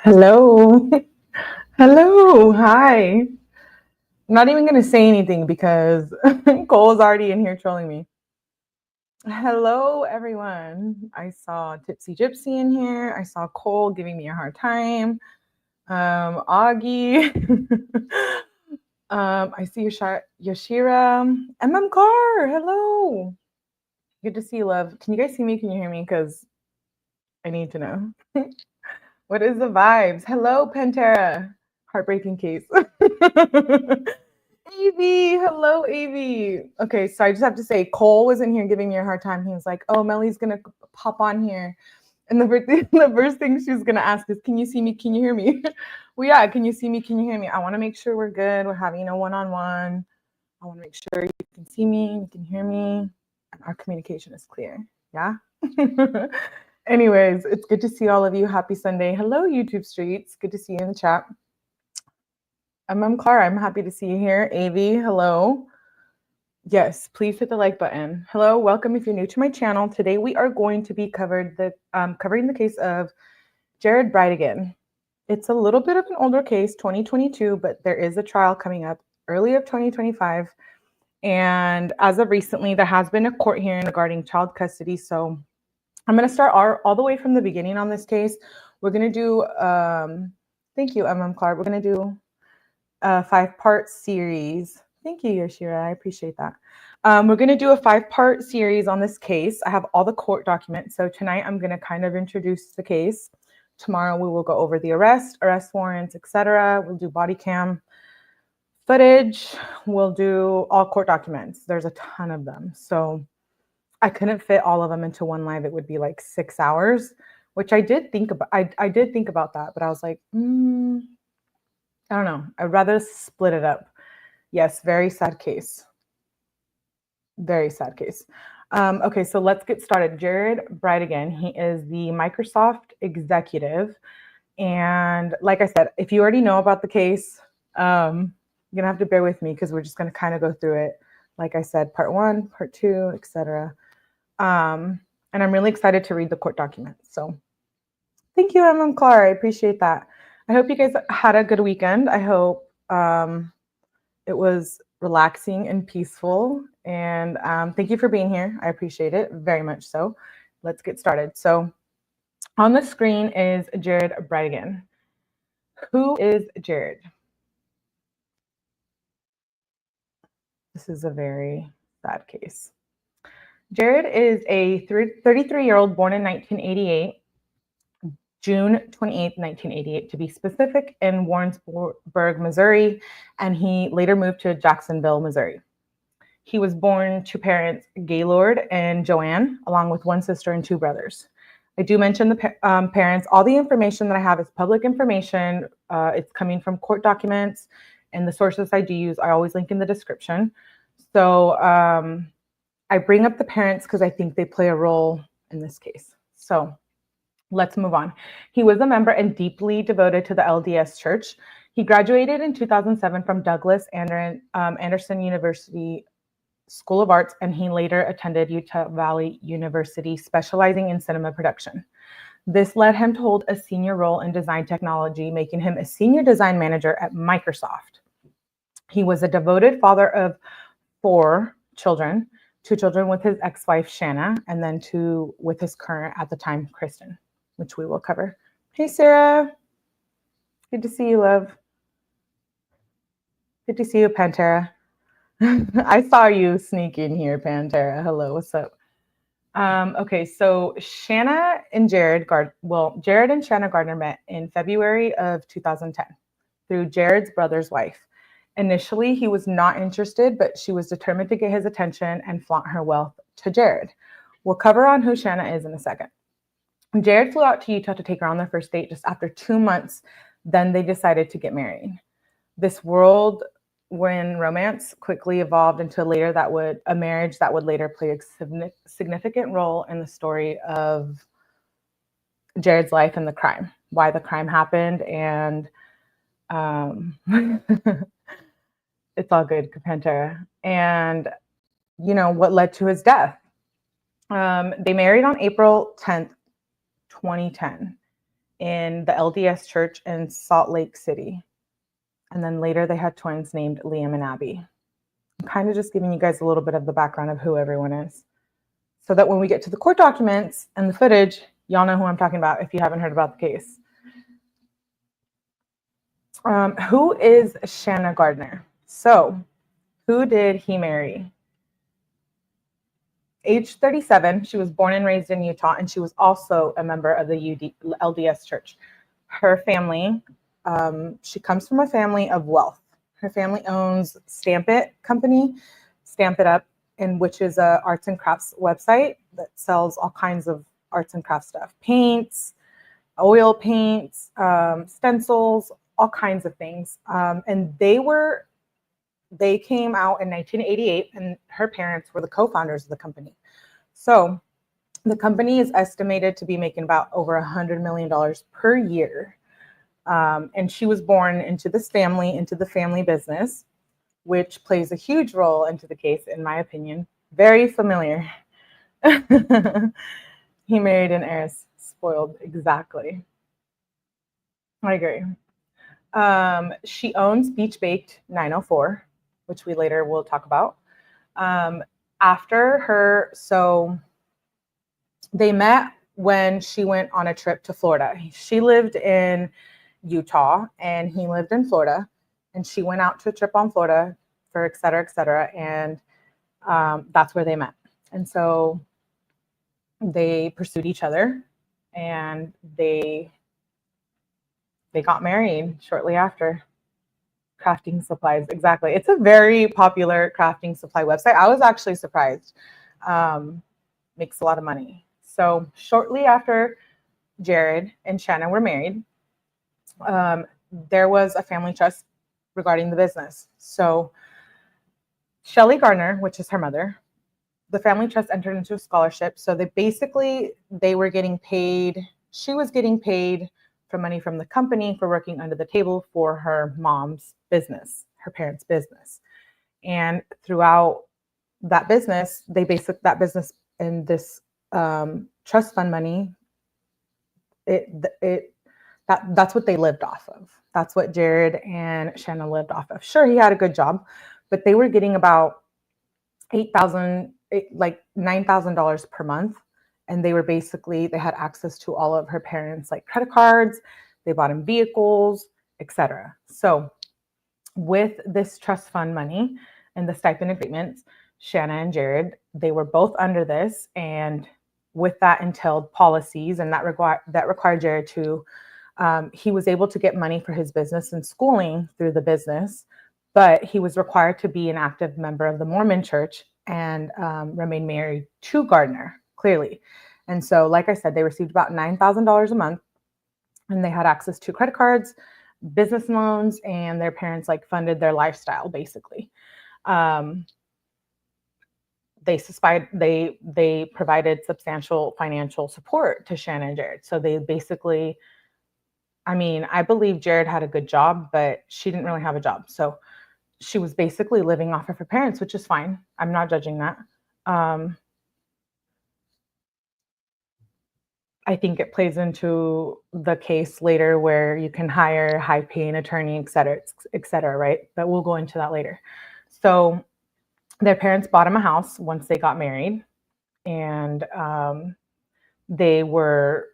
Hello. Hello. Hi. I'm not even going to say anything because Cole is already in here trolling me. Hello, everyone. I saw 𝗵𝗃 in here. I saw Cole giving me a hard time. Augie. I see Yoshira. 𝗵𝗃𝗃𝗲. Hello. Good to see you, love. Can you guys see me? Can you hear me? Because I need to know. What is the vibes? Hello, Pantera. Heartbreaking case. 𝗟𝗏. Hello, 𝗟𝗏. Okay, so I just have to say, Cole was in here giving me a hard time. He was like, oh, Melly's going to pop on here. And the first thing she's going to ask is, can you see me? Can you hear me? Well, yeah, can you see me? Can you hear me? I want to make sure we're good. We're having a one-on-one. I want to make sure you can see me, you can hear me, and our communication is clear. Yeah? Anyways, it's good to see all of you. Happy Sunday. Hello, YouTube streets. Good to see you in the chat. 𝗵𝗃𝗃𝗲. I'm happy to see you here. 𝗟𝗏, hello. Yes, please hit the like button. Hello, welcome if you're new to my channel. Today we are going to be covering the case of Jared Bridegan. It's a little bit of an older case, 2022, but there is a trial coming up early of 2025. And as of recently, there has been a court hearing regarding child custody. So I'm going to start all the way from the beginning on this case. We're going to do, thank you, 𝗵𝗃𝗃𝗲. We're going to do a 5-part series. Thank you, Yoshira. I appreciate that. We're going to do a 5-part series on this case. I have all the court documents. So tonight I'm going to kind of introduce the case. Tomorrow we will go over the arrest warrants, etc. We'll do body cam footage. We'll do all court documents. There's a ton of them. So I couldn't fit all of them into one live. It would be like 6 hours, which I did think about. I did think about that, but I was like, I don't know. I'd rather split it up. Yes, very sad case. Very sad case. Okay, so let's get started. Jared Bridegan, he is the Microsoft executive. And like I said, if you already know about the case, you're gonna have to bear with me because we're just gonna kind of go through it. Like I said, part 1, part 2, etc. And I'm really excited to read the court documents. So thank you, 𝗵𝗃𝗃𝗲. I appreciate that. I hope you guys had a good weekend. I hope it was relaxing and peaceful. And thank you for being here. I appreciate it very much so. Let's get started. So on the screen is Jared Bridegan. Who is Jared? This is a very sad case. Jared is a 33-year-old born in 1988, June 28, 1988, to be specific, in Warrensburg, Missouri, and he later moved to Jacksonville, Missouri. He was born to parents Gaylord and Joanne, along with one sister and 2 brothers. I do mention the parents. All the information that I have is public information. It's coming from court documents, and the sources I do use, I always link in the description. So I bring up the parents because I think they play a role in this case. So let's move on. He was a member and deeply devoted to the LDS Church. He graduated in 2007 from Douglas Anderson University School of Arts, and he later attended Utah Valley University, specializing in cinema production. This led him to hold a senior role in design technology, making him a senior design manager at Microsoft. He was a devoted father of 4 children, 2 children with his ex-wife, Shanna, and then 2 with his current, at the time, Kristen, which we will cover. Hey, Sarah. Good to see you, love. Good to see you, Pantera. I saw you sneak in here, Pantera. Hello, what's up? Okay, so Jared and Shanna Gardner met in February of 2010 through Jared's brother's wife. Initially, he was not interested, but she was determined to get his attention and flaunt her wealth to Jared. We'll cover on who Shanna is in a second. Jared flew out to Utah to take her on their first date just after 2 months. Then they decided to get married. This whirlwind romance quickly evolved into a marriage that would later play a significant role in the story of Jared's life and the crime, why the crime happened, and it's all good, Pantera, and what led to his death. They married on April 10th, 2010. in the LDS church in Salt Lake City. And then later they had twins named Liam and Abby. I'm kind of just giving you guys a little bit of the background of who everyone is, so that when we get to the court documents and the footage, y'all know who I'm talking about if you haven't heard about the case. Who is Shanna Gardner? So who did he marry? Age 37, she was born and raised in Utah, and she was also a member of the LDS church. Her family, she comes from a family of wealth. Her family owns 𝗟𝗏𝗃 company, Stamp It Up, and which is a arts and crafts website that sells all kinds of arts and crafts stuff, paints, oil paints, stencils, all kinds of things. And they came out in 1988, and her parents were the co-founders of the company. So the company is estimated to be making about over $100 million per year. And she was born into this family, into the family business, which plays a huge role into the case, in my opinion. Very familiar. He married an heiress. Spoiled, exactly. I agree. She owns Beach Baked 904, which we later will talk about. After her, so they met when she went on a trip to Florida. She lived in Utah and he lived in Florida, and she went out to a trip on Florida for et cetera, and that's where they met. And so they pursued each other, and they got married shortly after. Crafting supplies, exactly. It's a very popular crafting supply website. I was actually surprised. Makes a lot of money. So shortly after Jared and Shanna were married, there was a family trust regarding the business. So Shelly Gardner, which is her mother, the family trust entered into a scholarship. So they were getting paid. She was getting paid for money from the company for working under the table for her mom's business, her parents' business. And throughout that business, that business and this trust fund money, that's what they lived off of. That's what Jared and Shanna lived off of. Sure, he had a good job, but they were getting about $9,000 per month. And they had access to all of her parents' like credit cards. They bought him vehicles, etc. So with this trust fund money and the stipend agreements, Shanna and Jared, they were both under this. And with that entailed policies, and that required Jared to, he was able to get money for his business and schooling through the business, but he was required to be an active member of the Mormon church and remain married to Gardner, clearly. And so, like I said, they received about $9,000 a month, and they had access to credit cards, business loans, and their parents like funded their lifestyle, basically. They provided substantial financial support to Shanna and Jared. So they basically, I believe Jared had a good job, but she didn't really have a job. So she was basically living off of her parents, which is fine. I'm not judging that. I think it plays into the case later where you can hire a high-paying attorney, et cetera, right? But we'll go into that later. So their parents bought him a house once they got married, and they were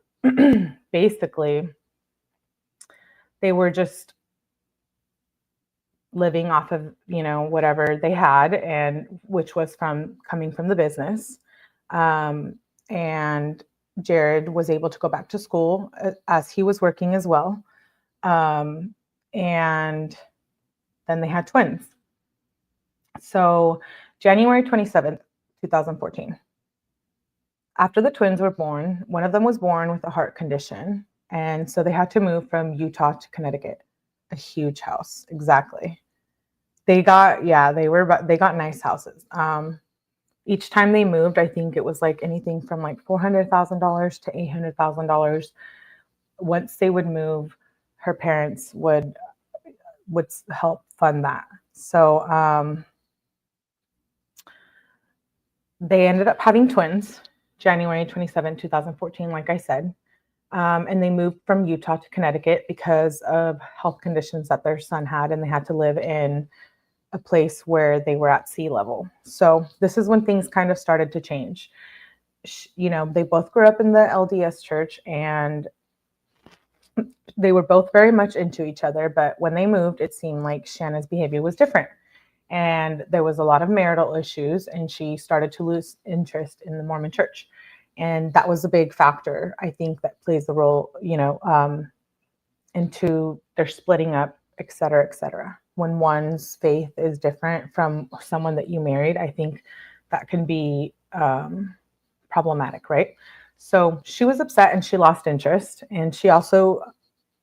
basically, they were just living off of, whatever they had, and which was coming from the business. And Jared was able to go back to school as he was working as well. And then they had twins. So January 27th, 2014. After the twins were born, one of them was born with a heart condition. And so they had to move from Utah to Connecticut. A huge house, exactly. They got nice houses. Each time they moved, I think it was like anything from like $400,000 to $800,000. Once they would move, her parents would help fund that. So they ended up having twins, January 27, 2014, like I said. And they moved from Utah to Connecticut because of health conditions that their son had, and they had to live in a place where they were at sea level. So this is when things kind of started to change. You know, they both grew up in the LDS church, and they were both very much into each other. But when they moved, it seemed like Shanna's behavior was different. And there was a lot of marital issues, and she started to lose interest in the Mormon church. And that was a big factor, I think, that plays a role, you know, into their splitting up, et cetera, et cetera. When one's faith is different from someone that you married, I think that can be problematic, right? So she was upset and she lost interest. And she also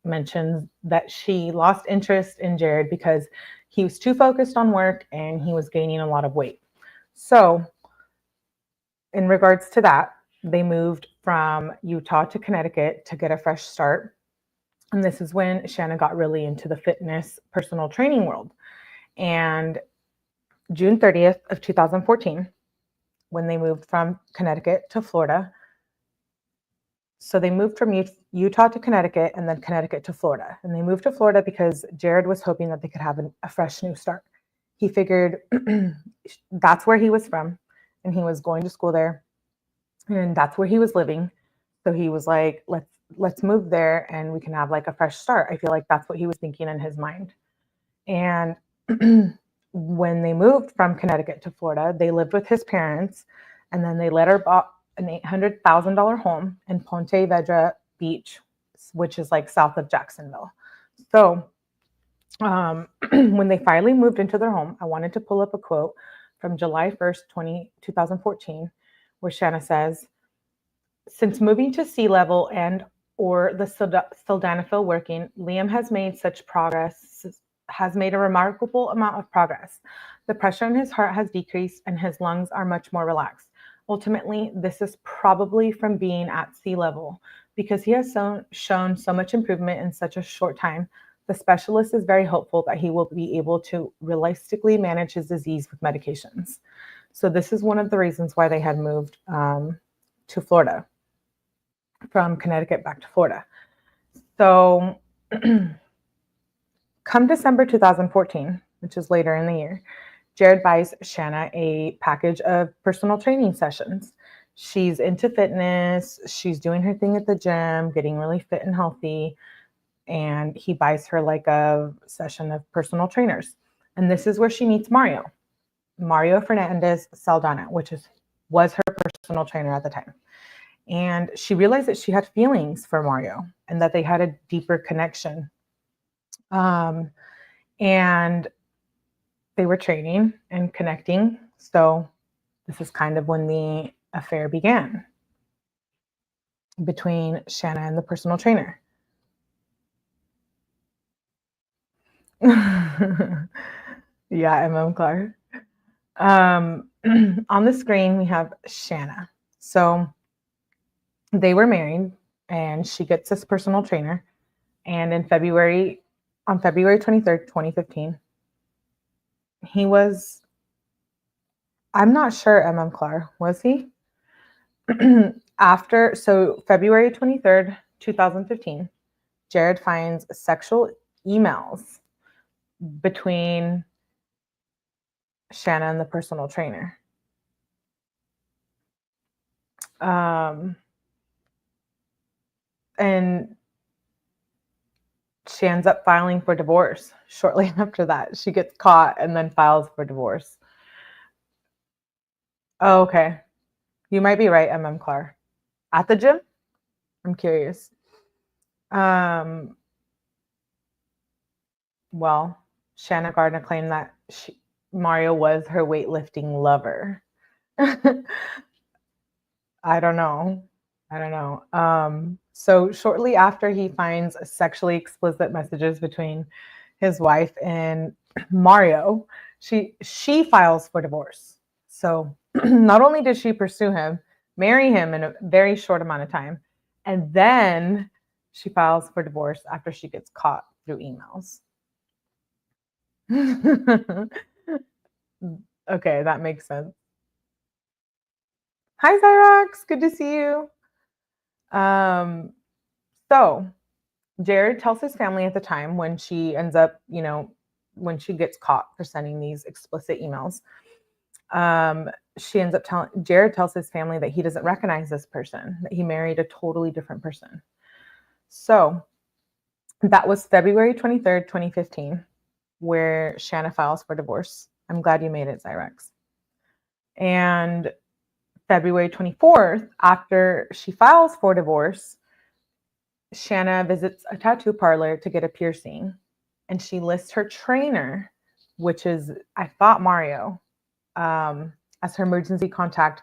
mentioned that she lost interest in Jared because he was too focused on work and he was gaining a lot of weight. So in regards to that, they moved from Utah to Connecticut to get a fresh start. And this is when Shanna got really into the fitness personal training world. And June 30th of 2014, when they moved from Connecticut to Florida. So they moved from Utah to Connecticut, and then Connecticut to Florida. And they moved to Florida because Jared was hoping that they could have a fresh new start. He figured that's where he was from, and he was going to school there, and that's where he was living. So he was like, let's move there and we can have like a fresh start. I feel like that's what he was thinking in his mind. And when they moved from Connecticut to Florida, they lived with his parents, and then they later bought an $800,000 home in ᗏ𝗏𝗃 Beach, which is like south of Jacksonville. So when they finally moved into their home, I wanted to pull up a quote from July 1st, 2014, where Shanna says, "Since moving to sea level and or the sildenafil working, Liam has made a remarkable amount of progress. The pressure in his heart has decreased and his lungs are much more relaxed. Ultimately, this is probably from being at sea level. Because he has shown so much improvement in such a short time, the specialist is very hopeful that he will be able to realistically manage his disease with medications." So this is one of the reasons why they had moved to Florida, from Connecticut back to Florida. So come December 2014, which is later in the year, Jared buys Shanna a package of personal training sessions. She's into fitness. She's doing her thing at the gym, getting really fit and healthy. And he buys her like a session of personal trainers. And this is where she meets Mario Fernandez Saldana, which was her personal trainer at the time. And she realized that she had feelings for Mario and that they had a deeper connection. And they were training and connecting. So this is kind of when the affair began between Shanna and the personal trainer. Yeah, 𝗵𝗃𝗃. On the screen, we have Shanna. So they were married, and she gets this personal trainer. And on February 23rd, 2015, he was, I'm not sure, 𝗵𝗃𝗃, was he? So February 23rd, 2015, Jared finds sexual emails between Shanna and the personal trainer. And she ends up filing for divorce shortly after that. She gets caught and then files for divorce. Oh, okay. You might be right, 𝗵𝗃𝗃. At the gym? I'm curious. Well, Shanna Gardner claimed that Mario was her weightlifting lover. I don't know. So shortly after he finds sexually explicit messages between his wife and Mario, she files for divorce. So not only did she pursue him, marry him in a very short amount of time, and then she files for divorce after she gets caught through emails. Okay, that makes sense. Hi, Zyrox. Good to see you. So Jared tells his family at the time when she ends up, when she gets caught for sending these explicit emails, Jared tells his family that he doesn't recognize this person, that he married a totally different person. So that was February 23rd, 2015, where Shanna files for divorce. I'm glad you made it, 𝗟𝗋. And February 24th, after she files for divorce, Shanna visits a tattoo parlor to get a piercing. And she lists her trainer, which is, I thought, Mario, as her emergency contact,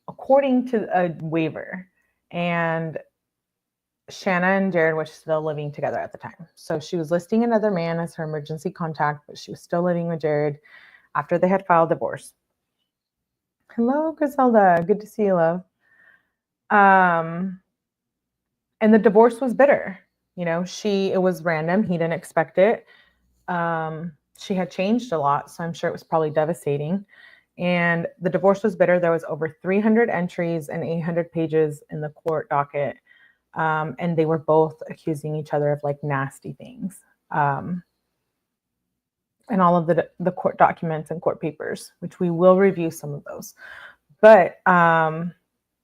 according to a waiver. And Shanna and Jared were still living together at the time. So she was listing another man as her emergency contact, but she was still living with Jared after they had filed divorce. Hello, Griselda. Good to see you, love. And the divorce was bitter. It was random. He didn't expect it. She had changed a lot, so I'm sure it was probably devastating. And the divorce was bitter. There was over 300 entries and 800 pages in the court docket. And they were both accusing each other of like nasty things. And all of the court documents and court papers, which we will review some of those. But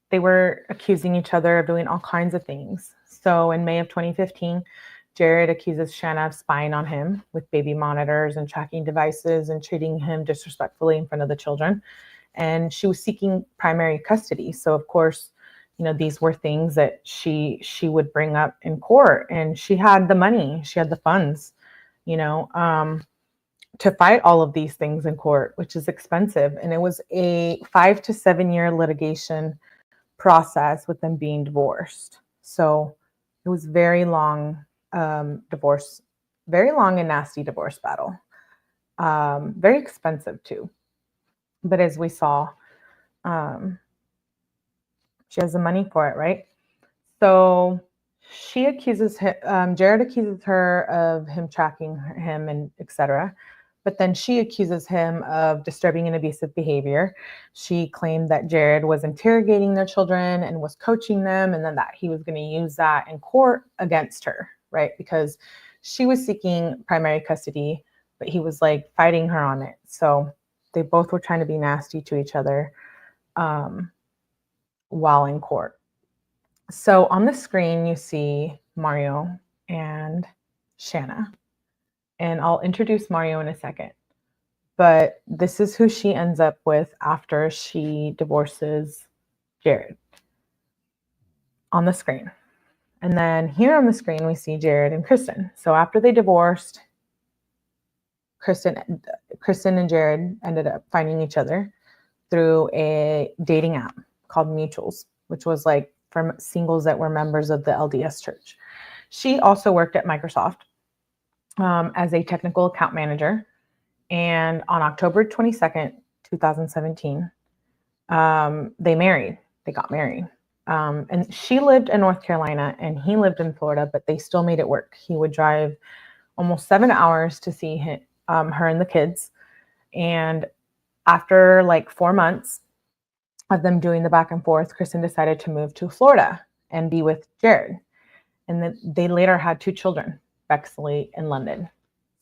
they were accusing each other of doing all kinds of things. So in May of 2015, Jared accuses Shanna of spying on him with baby monitors and tracking devices and treating him disrespectfully in front of the children. And she was seeking primary custody. So of course, these were things that she would bring up in court, and she had the money, she had the funds, to fight all of these things in court, which is expensive. And it was a 5 to 7 year litigation process with them being divorced. So it was very long divorce, very long and nasty divorce battle. Very expensive too. But as we saw, she has the money for it, right? So she accuses him, Jared accuses her of him tracking him and etc. But then she accuses him of disturbing and abusive behavior. She claimed that Jared was interrogating their children and was coaching them, and then that he was going to use that in court against her, right? Because she was seeking primary custody, but he was like fighting her on it. So they both were trying to be nasty to each other while in court. So on the screen, you see Mario and Shanna. And I'll introduce Mario in a second. But this is who she ends up with after she divorces Jared on the screen. And then here on the screen, we see Jared and Kristen. So after they divorced, Kristen and Jared ended up finding each other through a dating app called Mutuals, which was like for singles that were members of the LDS church. She also worked at Microsoft as a technical account manager. And on October 22nd, 2017, they got married. And she lived in North Carolina and he lived in Florida, but they still made it work. He would drive almost 7 hours to see her and the kids. And after like 4 months of them doing the back and forth, Kristen decided to move to Florida and be with Jared. And then they later had 2 children, 𝗟𝗃 and London.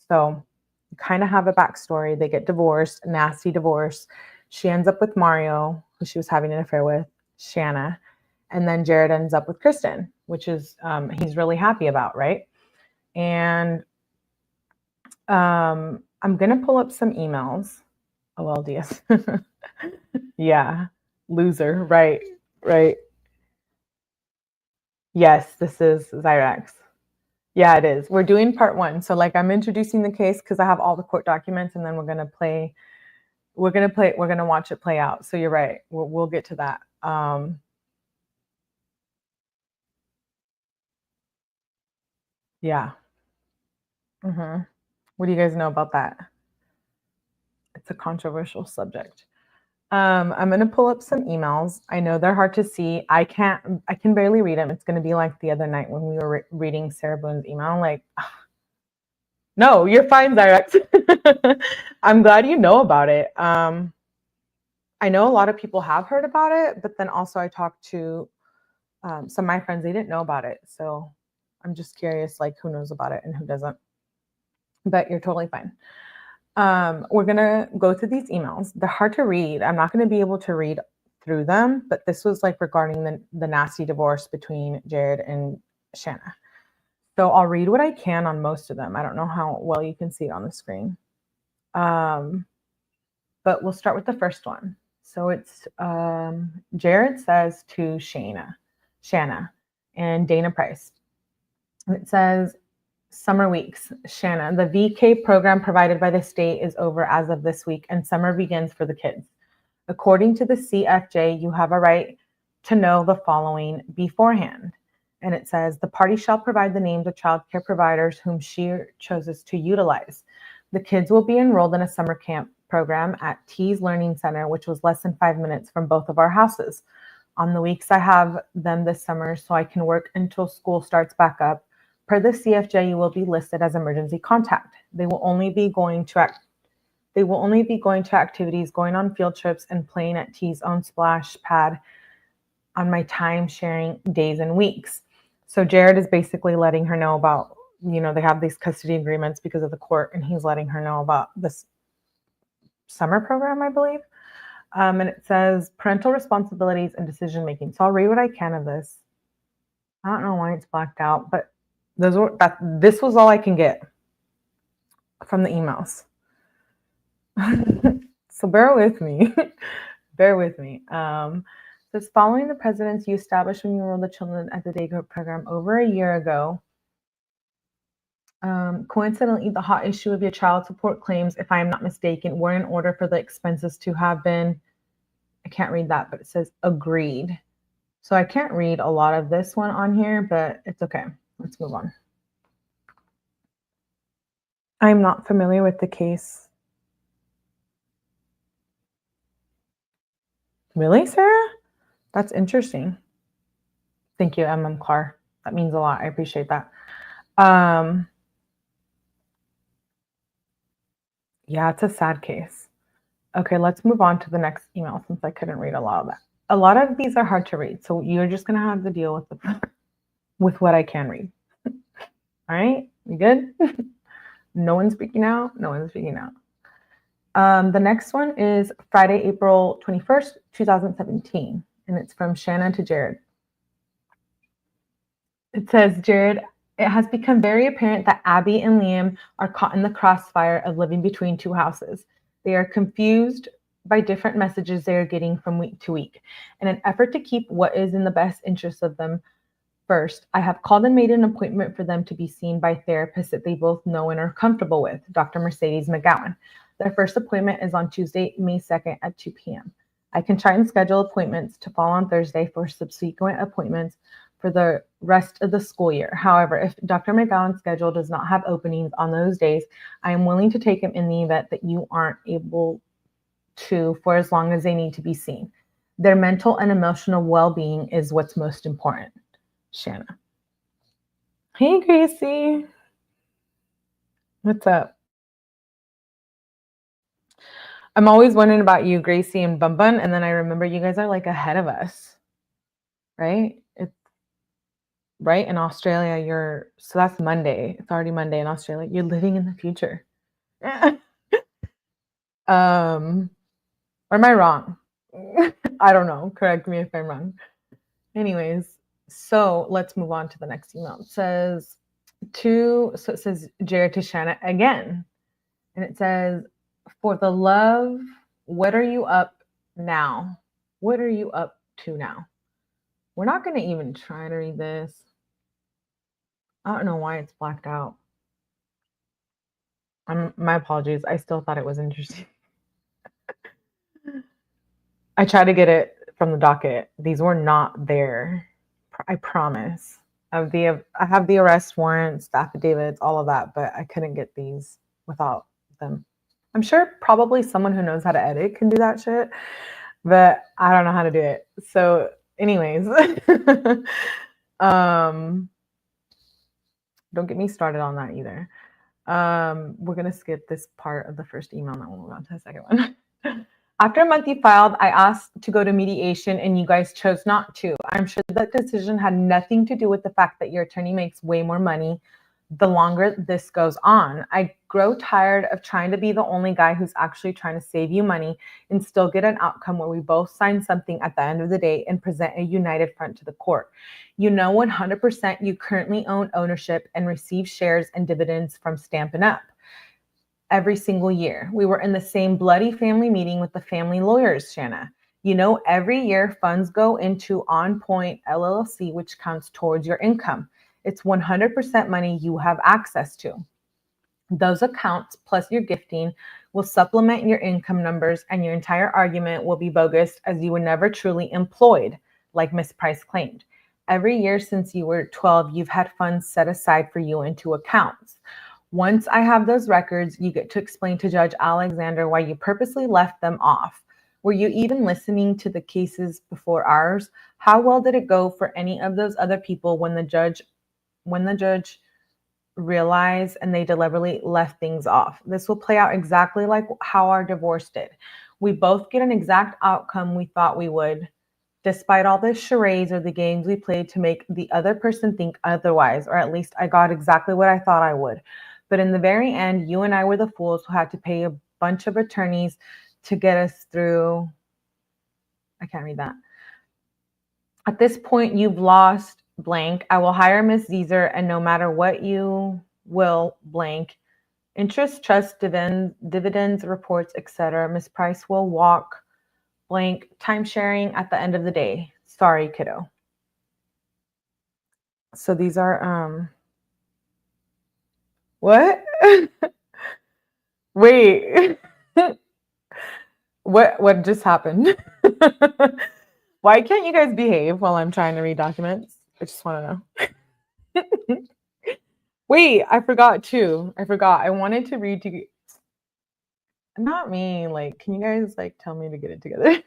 So you kind of have a backstory. They get divorced, a nasty divorce. She ends up with Mario, who she was having an affair with, Shanna. And then Jared ends up with Kristen, which is he's really happy about, right? And I'm going to pull up some emails. OLDS. Yeah. Loser. Right. Yes, this is 𝗟𝗋. Yeah, it is. We're doing part 1. So like I'm introducing the case because I have all the court documents, and then we're going to watch it play out. So you're right. We'll get to that. Yeah. What do you guys know about that? It's a controversial subject. I'm going to pull up some emails. I know they're hard to see. I can barely read them. It's going to be like the other night when we were reading Sarah Boone's email. Like, no, you're fine, 𝗟𝗋. I'm glad you know about it. I know a lot of people have heard about it, but then also I talked to some of my friends. They didn't know about it. So I'm just curious, like, who knows about it and who doesn't. But you're totally fine. We're going to go through these emails. They're hard to read. I'm not going to be able to read through them, but this was like regarding the nasty divorce between Jared and Shanna. So I'll read what I can on most of them. I don't know how well you can see it on the screen. But we'll start with the first one. So it's Jared says to Shanna and Dana Price. And it says, summer weeks. Shanna, the VK program provided by the state is over as of this week, and summer begins for the kids. According to the CFJ, you have a right to know the following beforehand. And it says, the party shall provide the names of child care providers whom she chooses to utilize. The kids will be enrolled in a summer camp program at 𝗼's Learning Center, which was less than 5 minutes from both of our houses. On the weeks I have them this summer, so I can work until school starts back up. Per the CFJ, you will be listed as emergency contact. They will only be going to activities, going on field trips, and playing at 𝗼's own splash pad on my time sharing days and weeks. So Jared is basically letting her know about, you know, they have these custody agreements because of the court, and he's letting her know about this summer program, I believe. And it says parental responsibilities and decision making. So I'll read what I can of this. I don't know why it's blacked out, but this was all I can get from the emails. So bear with me. Bear with me. Says, following the precedents you established when you enrolled the children at the daycare program over a year ago, coincidentally, the hot issue of your child support claims, if I am not mistaken, were in order for the expenses to have been, I can't read that, but it says agreed. So I can't read a lot of this one on here, but it's okay. Let's move on. I'm not familiar with the case. Really, Sarah? That's interesting. Thank you, 𝗵𝗃𝗃. That means a lot. I appreciate that. Yeah, it's a sad case. Okay, let's move on to the next email since I couldn't read a lot of that. A lot of these are hard to read, so you're just going to have to deal with what I can read. All right, you good? No one's speaking out? No one's speaking out. The next one is Friday, April 21st, 2017, and it's from Shanna to Jared. It says, Jared, it has become very apparent that Abby and Liam are caught in the crossfire of living between two houses. They are confused by different messages they are getting from week to week. In an effort to keep what is in the best interest of them first, I have called and made an appointment for them to be seen by therapists that they both know and are comfortable with, Dr. Mercedes McGowan. Their first appointment is on Tuesday, May 2nd at 2 p.m. I can try and schedule appointments to fall on Thursday for subsequent appointments for the rest of the school year. However, if Dr. McGowan's schedule does not have openings on those days, I am willing to take him in the event that you aren't able to for as long as they need to be seen. Their mental and emotional well-being is what's most important. Shanna. Hey, Gracie. What's up? I'm always wondering about you, Gracie and Bun Bun, and then I remember you guys are like ahead of us, right? It's right in Australia. So that's Monday. It's already Monday in Australia. You're living in the future. Or am I wrong? I don't know. Correct me if I'm wrong. Anyways, so let's move on to the next email. It says it says Jared to Shanna again. And it says, for the love, what are you up now? What are you up to now? We're not going to even try to read this. I don't know why it's blacked out. My apologies. I still thought it was interesting. I tried to get it from the docket. These were not there. I promise. I have the arrest warrants, the affidavits, all of that, but I couldn't get these without them. I'm sure probably someone who knows how to edit can do that shit, but I don't know how to do it. So anyways, don't get me started on that either. We're going to skip this part of the first email and then we'll move on to the second one. After a month you filed, I asked to go to mediation and you guys chose not to. I'm sure that decision had nothing to do with the fact that your attorney makes way more money the longer this goes on. I grow tired of trying to be the only guy who's actually trying to save you money and still get an outcome where we both sign something at the end of the day and present a united front to the court. You know 100% you currently own ownership and receive shares and dividends from Stampin' Up! Every single year. We were in the same bloody family meeting with the family lawyers, Shanna. You know, every year funds go into On Point LLC, which counts towards your income. It's 100% money you have access to. Those accounts plus your gifting will supplement your income numbers, and your entire argument will be bogus as you were never truly employed, like Miss Price claimed. Every year since you were 12, you've had funds set aside for you into accounts. Once I have those records, you get to explain to Judge Alexander why you purposely left them off. Were you even listening to the cases before ours? How well did it go for any of those other people when the judge realized and they deliberately left things off? This will play out exactly like how our divorce did. We both get an exact outcome we thought we would, despite all the charades or the games we played to make the other person think otherwise, or at least I got exactly what I thought I would. But in the very end, you and I were the fools who had to pay a bunch of attorneys to get us through. I can't read that. At this point, you've lost blank. I will hire Miss Zezer, and no matter what you will blank. Interest, trust, dividends, reports, etc. Miss Price will walk blank time sharing at the end of the day. Sorry, kiddo. So these are what? Wait. What just happened? Why can't you guys behave while I'm trying to read documents? I just want to know. Wait, I forgot too. I wanted to read to you. Not me. Like, can you guys like tell me to get it together?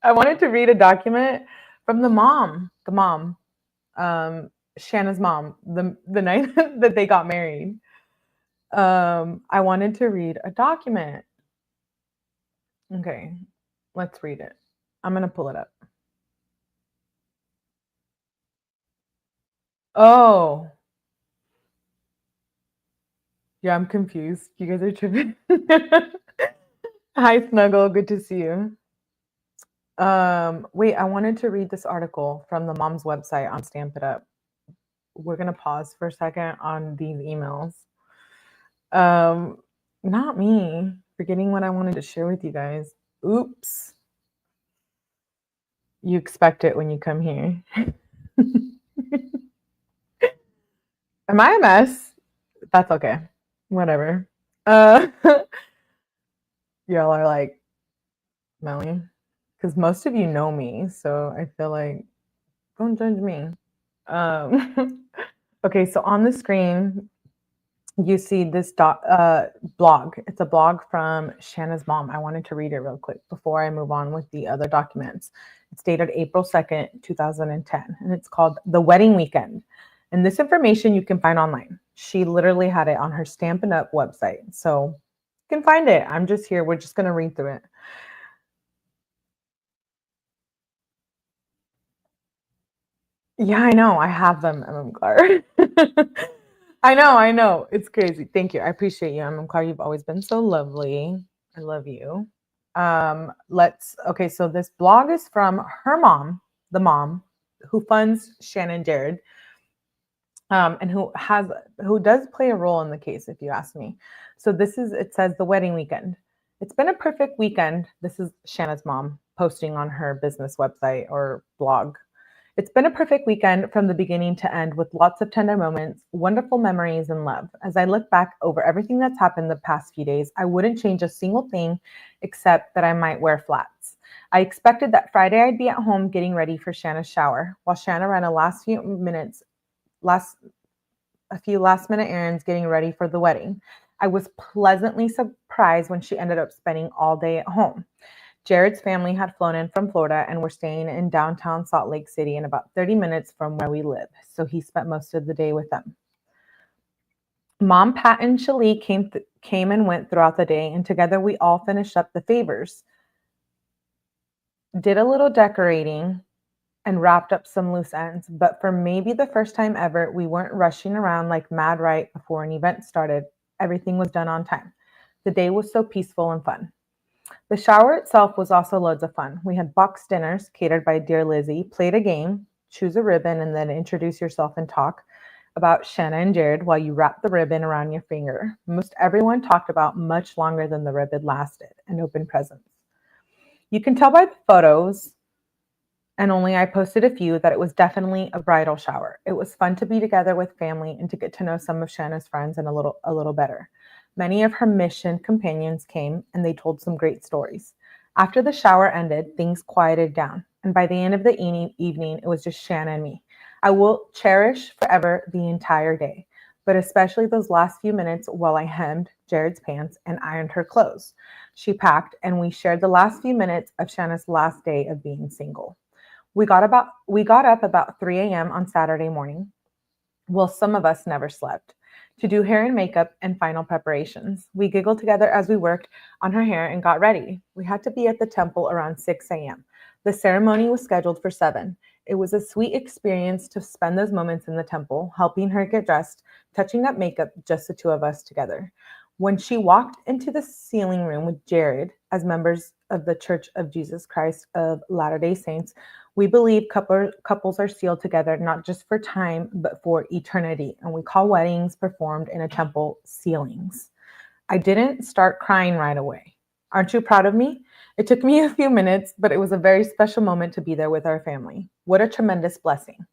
I wanted to read a document from the mom, Shanna's mom, the night that they got married. I wanted to read a document. Okay, let's read it. I'm gonna pull it up. Oh. Yeah, I'm confused. You guys are tripping. Hi, Snuggle. Good to see you. Wait, I wanted to read this article from the mom's website on Stampin' Up. We're gonna pause for a second on these emails. Not me. Forgetting what I wanted to share with you guys. Oops. You expect it when you come here. Am I a mess? That's okay. Whatever. Y'all are like, Melly, because most of you know me, so I feel like, don't judge me. Okay, so on the screen, you see this blog. It's a blog from Shanna's mom. I wanted to read it real quick before I move on with the other documents. It's dated April 2nd, 2010, and it's called The Wedding Weekend. And this information you can find online. She literally had it on her Stampin' Up! Website. So you can find it. I'm just here. We're just going to read through it. Yeah, I know. I have them, 𝗵𝗃. I know. It's crazy. Thank you. I appreciate you, 𝗵𝗃. You've always been so lovely. I love you. Okay, so this blog is from her mom, the mom who funds Shanna and Jared, and who does play a role in the case, if you ask me. So it says The Wedding Weekend. It's been a perfect weekend. This is Shanna's mom posting on her business website or blog. It's been a perfect weekend from the beginning to end with lots of tender moments, wonderful memories, and love. As I look back over everything that's happened the past few days, I wouldn't change a single thing except that I might wear flats. I expected that Friday I'd be at home getting ready for Shanna's shower, while Shanna ran a few last minute errands getting ready for the wedding. I was pleasantly surprised when she ended up spending all day at home. Jared's family had flown in from Florida and were staying in downtown Salt Lake City in about 30 minutes from where we live, so he spent most of the day with them. Mom, Pat, and Shelly came and went throughout the day, and together we all finished up the favors, did a little decorating, and wrapped up some loose ends. But for maybe the first time ever, we weren't rushing around like mad right before an event started. Everything was done on time. The day was so peaceful and fun. The shower itself was also loads of fun. We had boxed dinners catered by dear Lizzie, played a game, choose a ribbon, and then introduce yourself and talk about Shanna and Jared while you wrap the ribbon around your finger. Most everyone talked about much longer than the ribbon lasted and opened presents. You can tell by the photos, and only I posted a few, that it was definitely a bridal shower. It was fun to be together with family and to get to know some of Shanna's friends and a little better. Many of her mission companions came and they told some great stories. After the shower ended, things quieted down, and by the end of the evening, it was just Shanna and me. I will cherish forever the entire day, but especially those last few minutes while I hemmed Jared's pants and ironed her clothes. She packed, and we shared the last few minutes of Shanna's last day of being single. We got up about 3 a.m. on Saturday morning. Well, some of us never slept, to do hair and makeup and final preparations. We giggled together as we worked on her hair and got ready. We had to be at the temple around 6 a.m. The ceremony was scheduled for 7. It was a sweet experience to spend those moments in the temple, helping her get dressed, touching up makeup, just the two of us together. When she walked into the sealing room with Jared, as members of the Church of Jesus Christ of Latter-day Saints, we believe couples are sealed together, not just for time, but for eternity. And we call weddings performed in a temple sealings. I didn't start crying right away. Aren't you proud of me? It took me a few minutes, but it was a very special moment to be there with our family. What a tremendous blessing.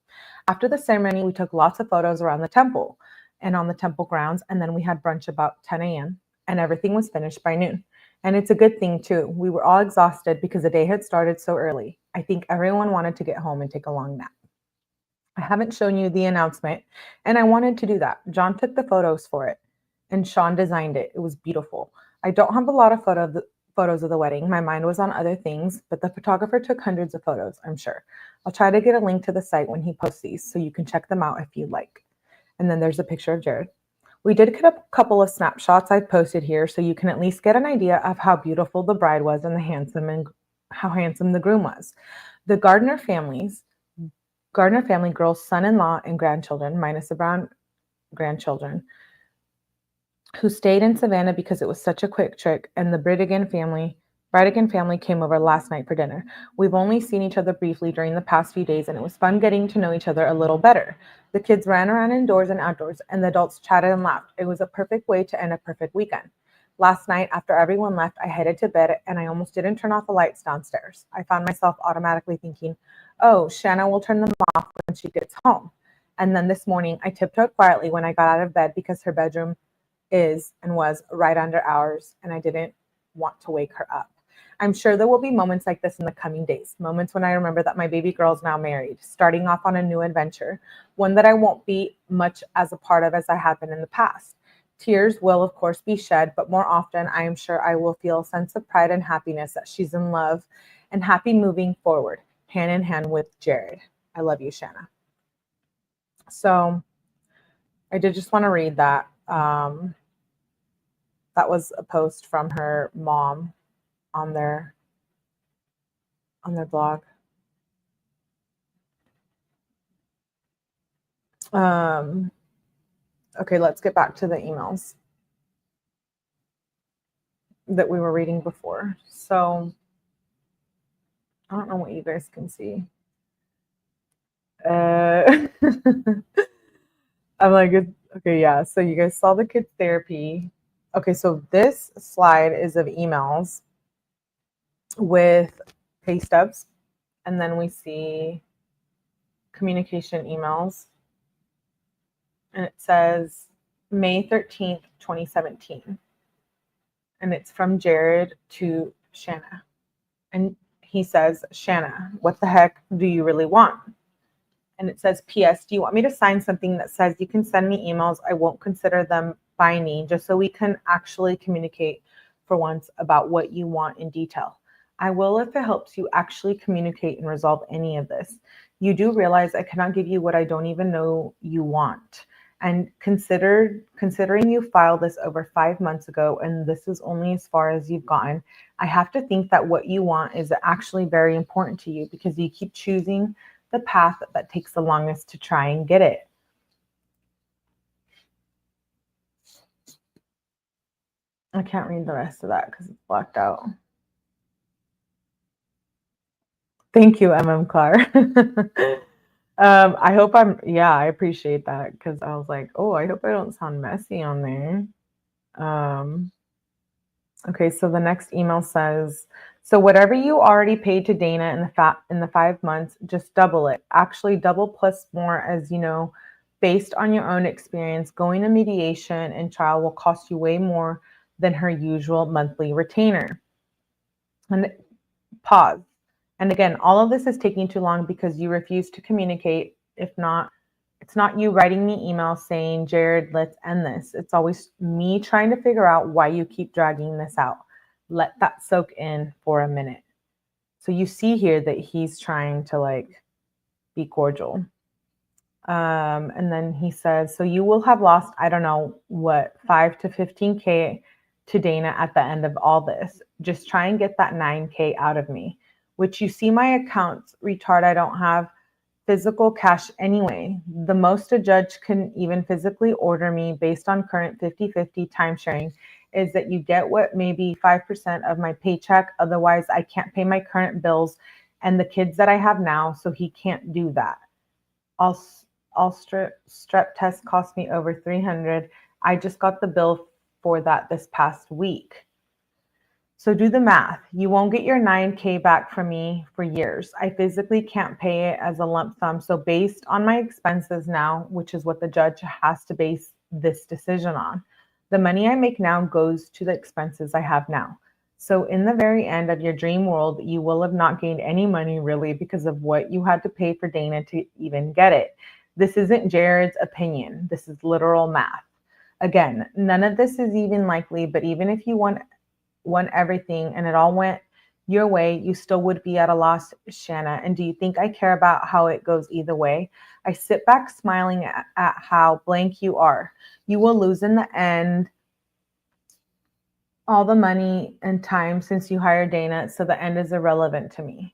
After the ceremony, we took lots of photos around the temple and on the temple grounds, and then we had brunch about 10 a.m., and everything was finished by noon. And it's a good thing, too. We were all exhausted because the day had started so early. I think everyone wanted to get home and take a long nap. I haven't shown you the announcement, and I wanted to do that. John took the photos for it, and Sean designed it. It was beautiful. I don't have a lot of photos of the wedding. My mind was on other things, but the photographer took hundreds of photos, I'm sure. I'll try to get a link to the site when he posts these, so you can check them out if you'd like. And then there's a picture of Jared. We did get a couple of snapshots I posted here, so you can at least get an idea of how beautiful the bride was and how handsome the groom was. The Gardner family, girls' son-in-law and grandchildren, minus the Brown grandchildren, who stayed in Savannah because it was such a quick trip, and the Bridegan family came over last night for dinner. We've only seen each other briefly during the past few days, and it was fun getting to know each other a little better. The kids ran around indoors and outdoors, and the adults chatted and laughed. It was a perfect way to end a perfect weekend. Last night, after everyone left, I headed to bed, and I almost didn't turn off the lights downstairs. I found myself automatically thinking, oh, Shanna will turn them off when she gets home. And then this morning, I tiptoed quietly when I got out of bed because her bedroom is and was right under ours, and I didn't want to wake her up. I'm sure there will be moments like this in the coming days, moments when I remember that my baby girl is now married, starting off on a new adventure, one that I won't be much as a part of as I have been in the past. Tears will, of course, be shed, but more often, I am sure I will feel a sense of pride and happiness that she's in love and happy moving forward, hand in hand with Jared. I love you, Shanna. So I did just want to read that. That was a post from her mom on their blog. Okay, let's get back to the emails that we were reading before. So I don't know what you guys can see. I'm like, okay, yeah. So you guys saw the kids' therapy. Okay, so this slide is of emails with pay stubs, and then we see communication emails, and it says May 13th, 2017, and it's from Jared to Shanna, and he says, Shanna, what the heck do you really want? And it says, P.S. Do you want me to sign something that says you can send me emails? I won't consider them binding, just so we can actually communicate for once about what you want in detail. I will if it helps you actually communicate and resolve any of this. You do realize I cannot give you what I don't even know you want. And considering you filed this over 5 months ago, and this is only as far as you've gotten, I have to think that what you want is actually very important to you because you keep choosing the path that takes the longest to try and get it. I can't read the rest of that because it's blocked out. Thank you, 𝗵𝗃𝗃. I hope I appreciate that because I was like, oh, I hope I don't sound messy on there. Okay, so the next email says, so whatever you already paid to Dana in the 5 months, just double it. Actually, double plus more, as you know, based on your own experience, going to mediation and trial will cost you way more than her usual monthly retainer. And pause. And again, all of this is taking too long because you refuse to communicate. If not, it's not you writing me emails saying, Jared, let's end this. It's always me trying to figure out why you keep dragging this out. Let that soak in for a minute. So you see here that he's trying to like be cordial. And then he says, so you will have lost, I don't know what, 5 to 15K to Dana at the end of all this. Just try and get that 9K out of me, which you see my accounts, retard. I don't have physical cash anyway. The most a judge can even physically order me based on current 50-50 time sharing is that you get what, maybe 5% of my paycheck. Otherwise, I can't pay my current bills and the kids that I have now, so he can't do that. All strep test cost me over $300. I just got the bill for that this past week. So do the math. You won't get your 9K back from me for years. I physically can't pay it as a lump sum. So based on my expenses now, which is what the judge has to base this decision on, the money I make now goes to the expenses I have now. So in the very end of your dream world, you will have not gained any money really because of what you had to pay for Dana to even get it. This isn't Jared's opinion. This is literal math. Again, none of this is even likely, but even if you won everything and it all went your way, you still would be at a loss, Shanna. And do you think I care about how it goes either way? I sit back smiling at how blank you are. You will lose in the end all the money and time since you hired Dana, so the end is irrelevant to me.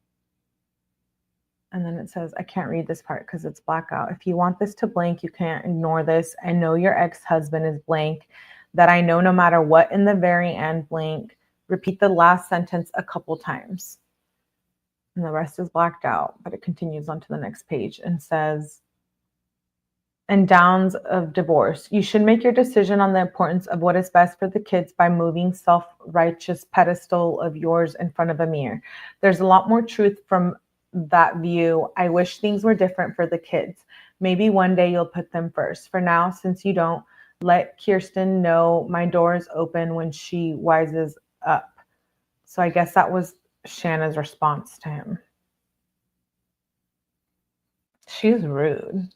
And then it says, I can't read this part because it's blackout. If you want this to blank, you can't ignore this. I know your ex-husband is blank, that I know no matter what in the very end, blank. Repeat the last sentence a couple times. And the rest is blacked out, but it continues on to the next page and says, and downs of divorce. You should make your decision on the importance of what is best for the kids by moving self-righteous pedestal of yours in front of a mirror. There's a lot more truth from that view. I wish things were different for the kids. Maybe one day you'll put them first. For now, since you don't, let Kirsten know my door is open when she wises up. So I guess that was Shanna's response to him. She's rude.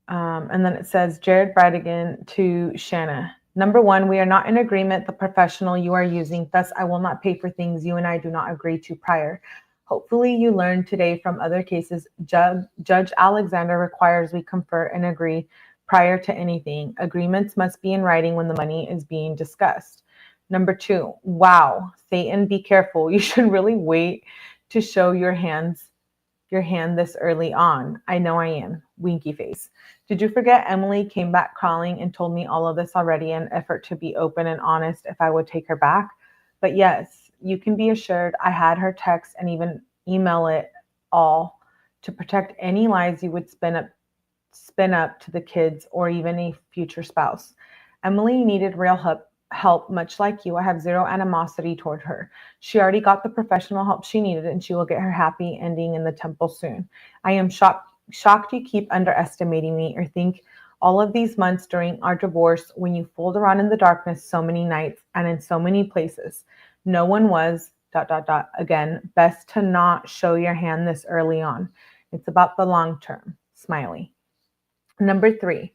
And then it says, Jared Bridegan to Shanna. Number one, we are not in agreement, the professional you are using. Thus, I will not pay for things you and I do not agree to prior. Hopefully you learned today from other cases, Judge Alexander requires we confer and agree prior to anything. Agreements must be in writing when the money is being discussed. Number two, wow, Satan, be careful. You should really wait to show your hand this early on. I know I am. Winky face. Did you forget Emily came back crawling and told me all of this already in an effort to be open and honest if I would take her back? But yes, you can be assured I had her text and even email it all to protect any lies you would spin up to the kids or even a future spouse. Emily needed real help, much like you. I have zero animosity toward her. She already got the professional help she needed and she will get her happy ending in the temple soon. I am shocked you keep underestimating me or think all of these months during our divorce when you fooled around in the darkness so many nights and in so many places. No one was ... Again, best to not show your hand this early on. It's about the long term. Smiley. Number three,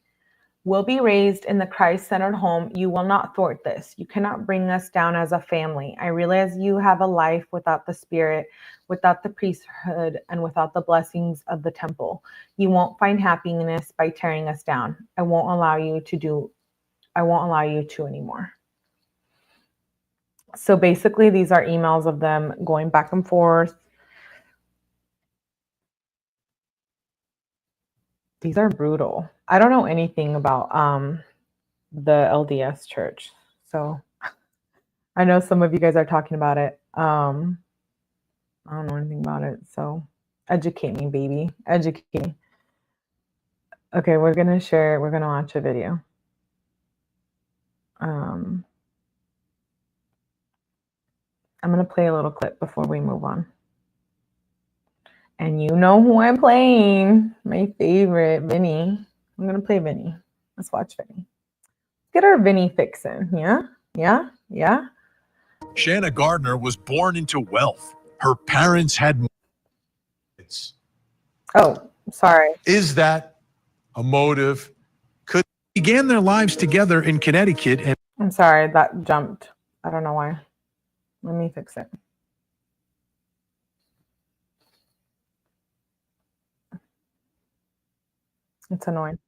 will be raised in the Christ-centered home. You will not thwart this. You cannot bring us down as a family. I realize you have a life without the spirit, without the priesthood, and without the blessings of the temple. You won't find happiness by tearing us down. I won't allow you to anymore. So basically, these are emails of them going back and forth. These are brutal. I don't know anything about the LDS church. So I know some of you guys are talking about it. I don't know anything about it. So educate me, baby. Educate me. Okay, we're going to watch a video. I'm going to play a little clip before we move on. And you know who I'm playing. My favorite, Vinny. I'm going to play Vinny. Let's watch Vinny. Get our Vinny fix in. Yeah. Shanna Gardner was born into wealth. Her parents had... Oh, sorry. Is that a motive? Began their lives together in Connecticut and... I'm sorry, that jumped. I don't know why. Let me fix it. It's annoying.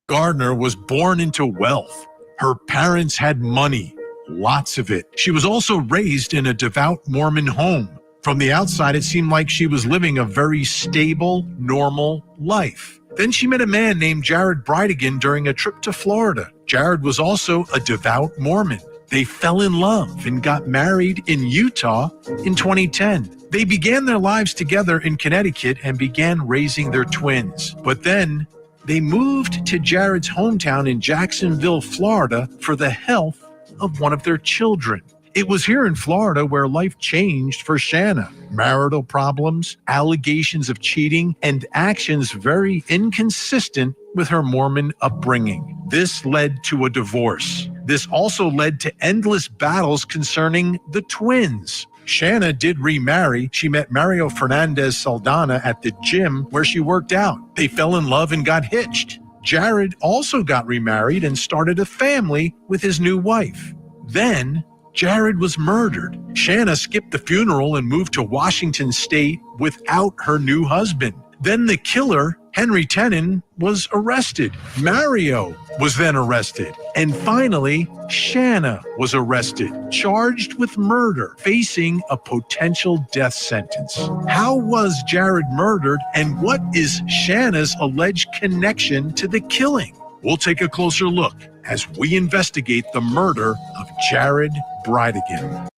Gardner was born into wealth. Her parents had money, lots of it. She was also raised in a devout Mormon home. From the outside, it seemed like she was living a very stable, normal life. Then she met a man named Jared Bridegan during a trip to Florida. Jared was also a devout Mormon. They fell in love and got married in Utah in 2010. They began their lives together in Connecticut and began raising their twins. But then they moved to Jared's hometown in Jacksonville, Florida for the health of one of their children. It was here in Florida where life changed for Shanna. Marital problems, allegations of cheating, and actions very inconsistent with her Mormon upbringing. This led to a divorce. This also led to endless battles concerning the twins. Shanna did remarry. She met Mario Fernandez Saldana at the gym where she worked out. They fell in love and got hitched. Jared also got remarried and started a family with his new wife. Then Jared was murdered. Shanna skipped the funeral and moved to Washington State without her new husband. Then the killer, Henry Tenon, was arrested. Mario was then arrested. And finally, Shanna was arrested, charged with murder, facing a potential death sentence. How was Jared murdered, and what is Shanna's alleged connection to the killing? We'll take a closer look as we investigate the murder of Jared Bridegan.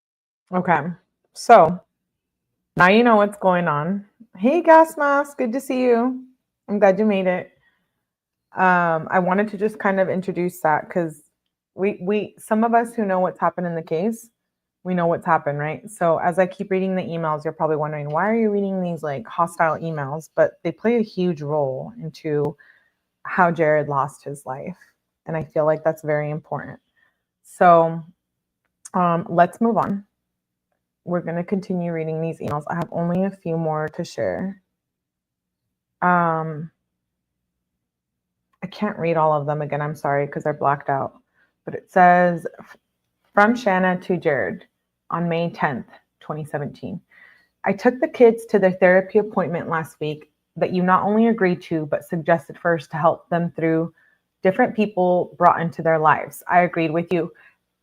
Okay, so now you know what's going on. Hey, Gas Mask, good to see you. I'm glad you made it. I wanted to just kind of introduce that because we some of us who know what's happened in the case, we know what's happened, right? So as I keep reading the emails, you're probably wondering, why are you reading these like hostile emails? But they play a huge role into how Jared lost his life. And I feel like that's very important. So let's move on. We're going to continue reading these emails. I have only a few more to share. I can't read all of them again. I'm sorry, because they're blacked out. But it says, from Shanna to Jared on May 10th, 2017. I took the kids to their therapy appointment last week that you not only agreed to, but suggested first to help them through different people brought into their lives. I agreed with you.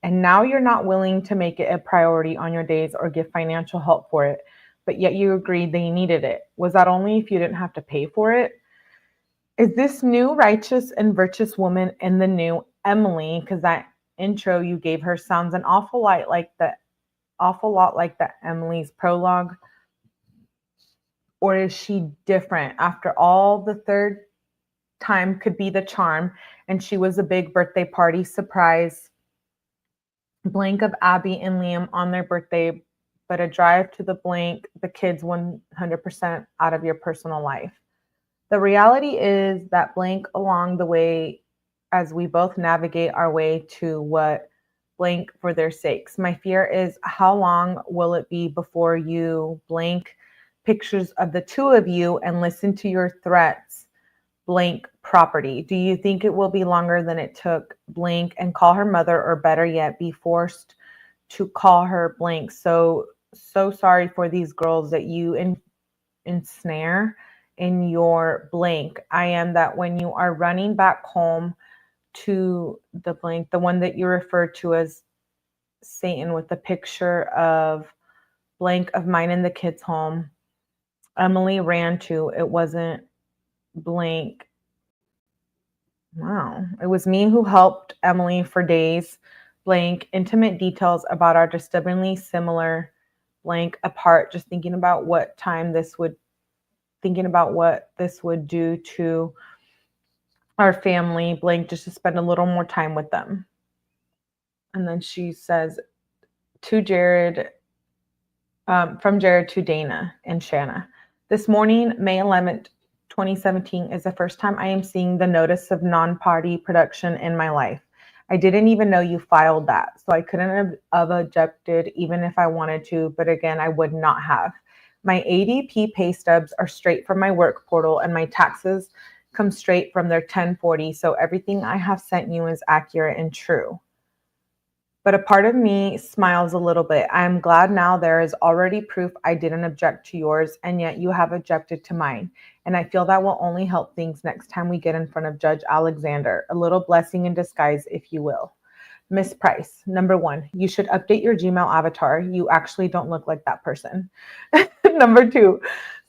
And now you're not willing to make it a priority on your days or give financial help for it, but yet you agreed they needed it. Was that only if you didn't have to pay for it? Is this new righteous and virtuous woman in the new Emily? Because that intro you gave her sounds an awful lot like the Emily's prologue. Or is she different? After all, the third time could be the charm, and she was a big birthday party surprise blank of Abby and Liam on their birthday, but a drive to the blank, the kids 100% out of your personal life. The reality is that blank along the way as we both navigate our way to what blank for their sakes. My fear is, how long will it be before you blank pictures of the two of you and listen to your threats blank property. Do you think it will be longer than it took blank and call her mother, or better yet, be forced to call her blank? So sorry for these girls that you ensnare in your blank. I am that when you are running back home to the blank, the one that you refer to as Satan, with the picture of blank of mine in the kids' home, Emily ran to. It wasn't blank. Wow. It was me who helped Emily for days, blank, intimate details about our disturbingly similar blank apart, just thinking about what this would do to our family, blank, just to spend a little more time with them. And then she says, to Jared, from Jared to Dana and Shanna. This morning, May 11th, 2017, is the first time I am seeing the notice of non-party production in my life. I didn't even know you filed that, so I couldn't have objected even if I wanted to, but again, I would not have. My ADP pay stubs are straight from my work portal, and my taxes come straight from their 1040, so everything I have sent you is accurate and true. But a part of me smiles a little bit. I'm glad now there is already proof I didn't object to yours, and yet you have objected to mine. And I feel that will only help things next time we get in front of Judge Alexander. A little blessing in disguise, if you will. Miss Price, number 1, you should update your Gmail avatar. You actually don't look like that person. Number 2,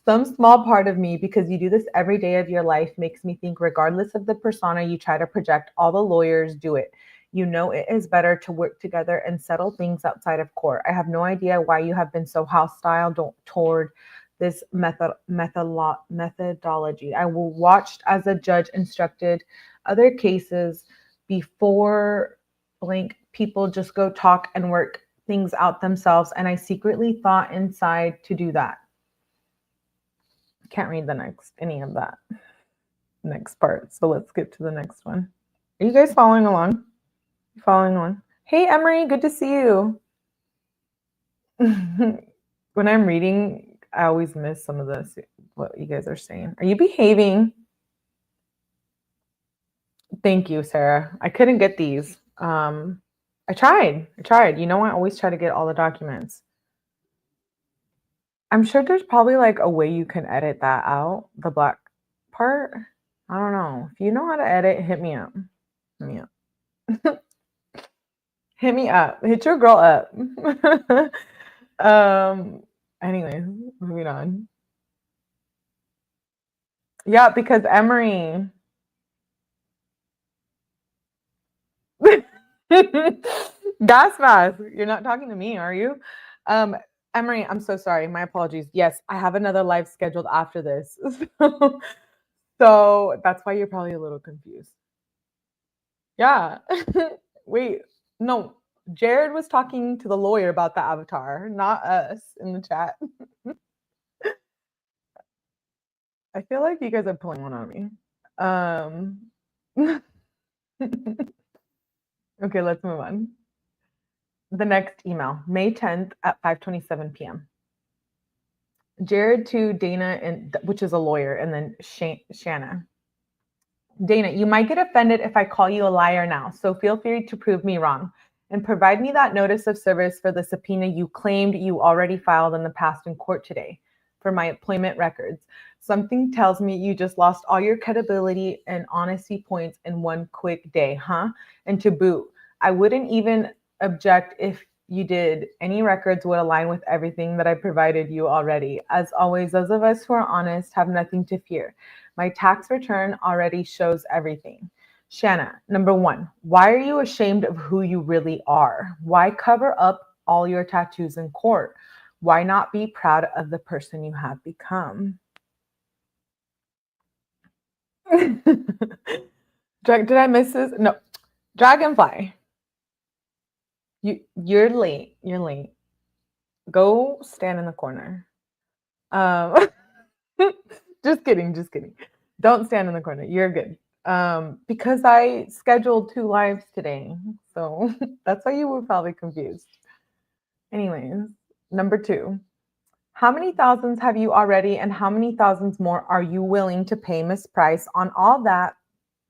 some small part of me, because you do this every day of your life, makes me think regardless of the persona you try to project, all the lawyers do it. You know it is better to work together and settle things outside of court. I have no idea why you have been so hostile toward this methodology. I watched as a judge instructed other cases before blank people just go talk and work things out themselves, and I secretly thought inside to do that. Can't read any of that next part, so let's skip to the next one. Are you guys following along? Following along? Hey, Emery, good to see you. When I'm reading, I always miss some of this, what you guys are saying. Are you behaving? Thank you, Sarah. I couldn't get these. I tried. You know, I always try to get all the documents. I'm sure there's probably like a way you can edit that out, the black part. I don't know. If you know how to edit, hit me up. Hit me up. Hit your girl up. Anyways, moving on. Yeah, because Emery. Gas mask. You're not talking to me, are you? Emery, I'm so sorry. My apologies. Yes, I have another live scheduled after this. So that's why you're probably a little confused. Yeah. Wait. No, Jared was talking to the lawyer about the avatar, not us in the chat. I feel like you guys are pulling one on me. Okay, let's move on. The next email, May 10th at 5:27 p.m. Jared to Dana, which is a lawyer, and then Shanna. Dana, you might get offended if I call you a liar now, so feel free to prove me wrong and provide me that notice of service for the subpoena you claimed you already filed in the past in court today for my employment records. Something tells me you just lost all your credibility and honesty points in one quick day, huh? And to boot, I wouldn't even object if you did. Any records would align with everything that I provided you already. As always, those of us who are honest have nothing to fear. My tax return already shows everything. Shanna, number 1, why are you ashamed of who you really are? Why cover up all your tattoos in court? Why not be proud of the person you have become? Did I miss this? No. Dragonfly. You're late. You're late. Go stand in the corner. Just kidding. Don't stand in the corner. You're good. Because I scheduled 2 lives today. So that's why you were probably confused. Anyways, number 2. How many thousands have you already, and how many thousands more are you willing to pay Miss Price? On all that,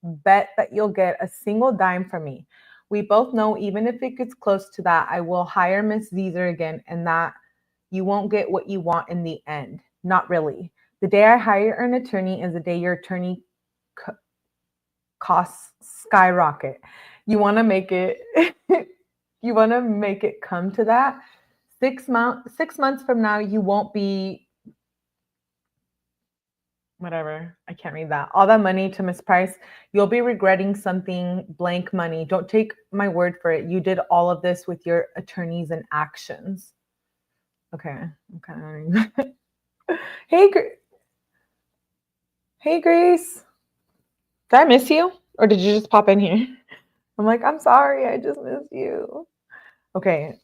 bet that you'll get a single dime from me. We both know even if it gets close to that, I will hire Miss Zeezer again, and that you won't get what you want in the end. Not really. The day I hire an attorney is the day your attorney costs skyrocket. You want to make it you want to make it come to that. 6 months from now, you won't be whatever. I can't read that. All that money to Miss Price, you'll be regretting something blank money. Don't take my word for it. You did all of this with your attorneys and actions. Okay. Hey, hey, Grace. Did I miss you? Or did you just pop in here? I'm like, I'm sorry. I just missed you. Okay.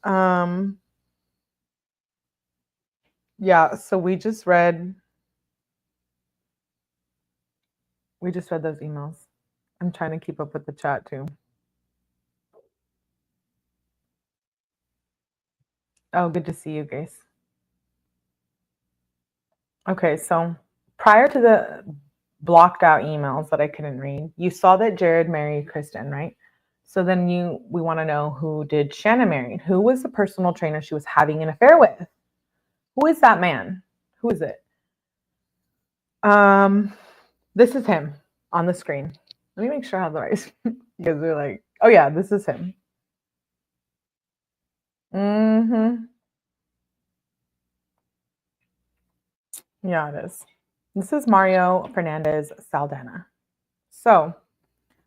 Yeah, so we just read those emails. I'm trying to keep up with the chat too. Oh, good to see you, Grace. Okay, so prior to the blocked out emails that I couldn't read, you saw that Jared married Kristen, right? So then we want to know, who did Shanna marry? Who was the personal trainer she was having an affair with? Who is that man? Who is it? This is him on the screen. Let me make sure I have the right because they're like, oh yeah, this is him. Yeah, it is. This is Mario Fernandez Saldana. So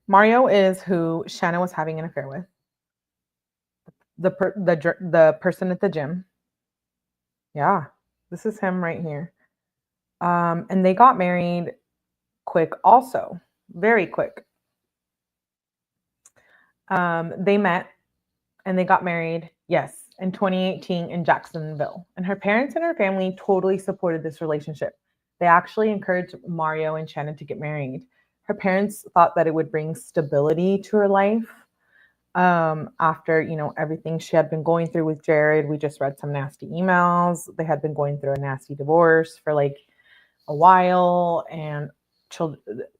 Mario is who Shanna was having an affair with. The person at the gym. Yeah, this is him right here. And they got married quick also, very quick. They met and they got married, yes, in 2018 in Jacksonville. And her parents and her family totally supported this relationship. They actually encouraged Mario and Shanna to get married. Her parents thought that it would bring stability to her life. After, everything she had been going through with Jared. We just read some nasty emails. They had been going through a nasty divorce for like a while, and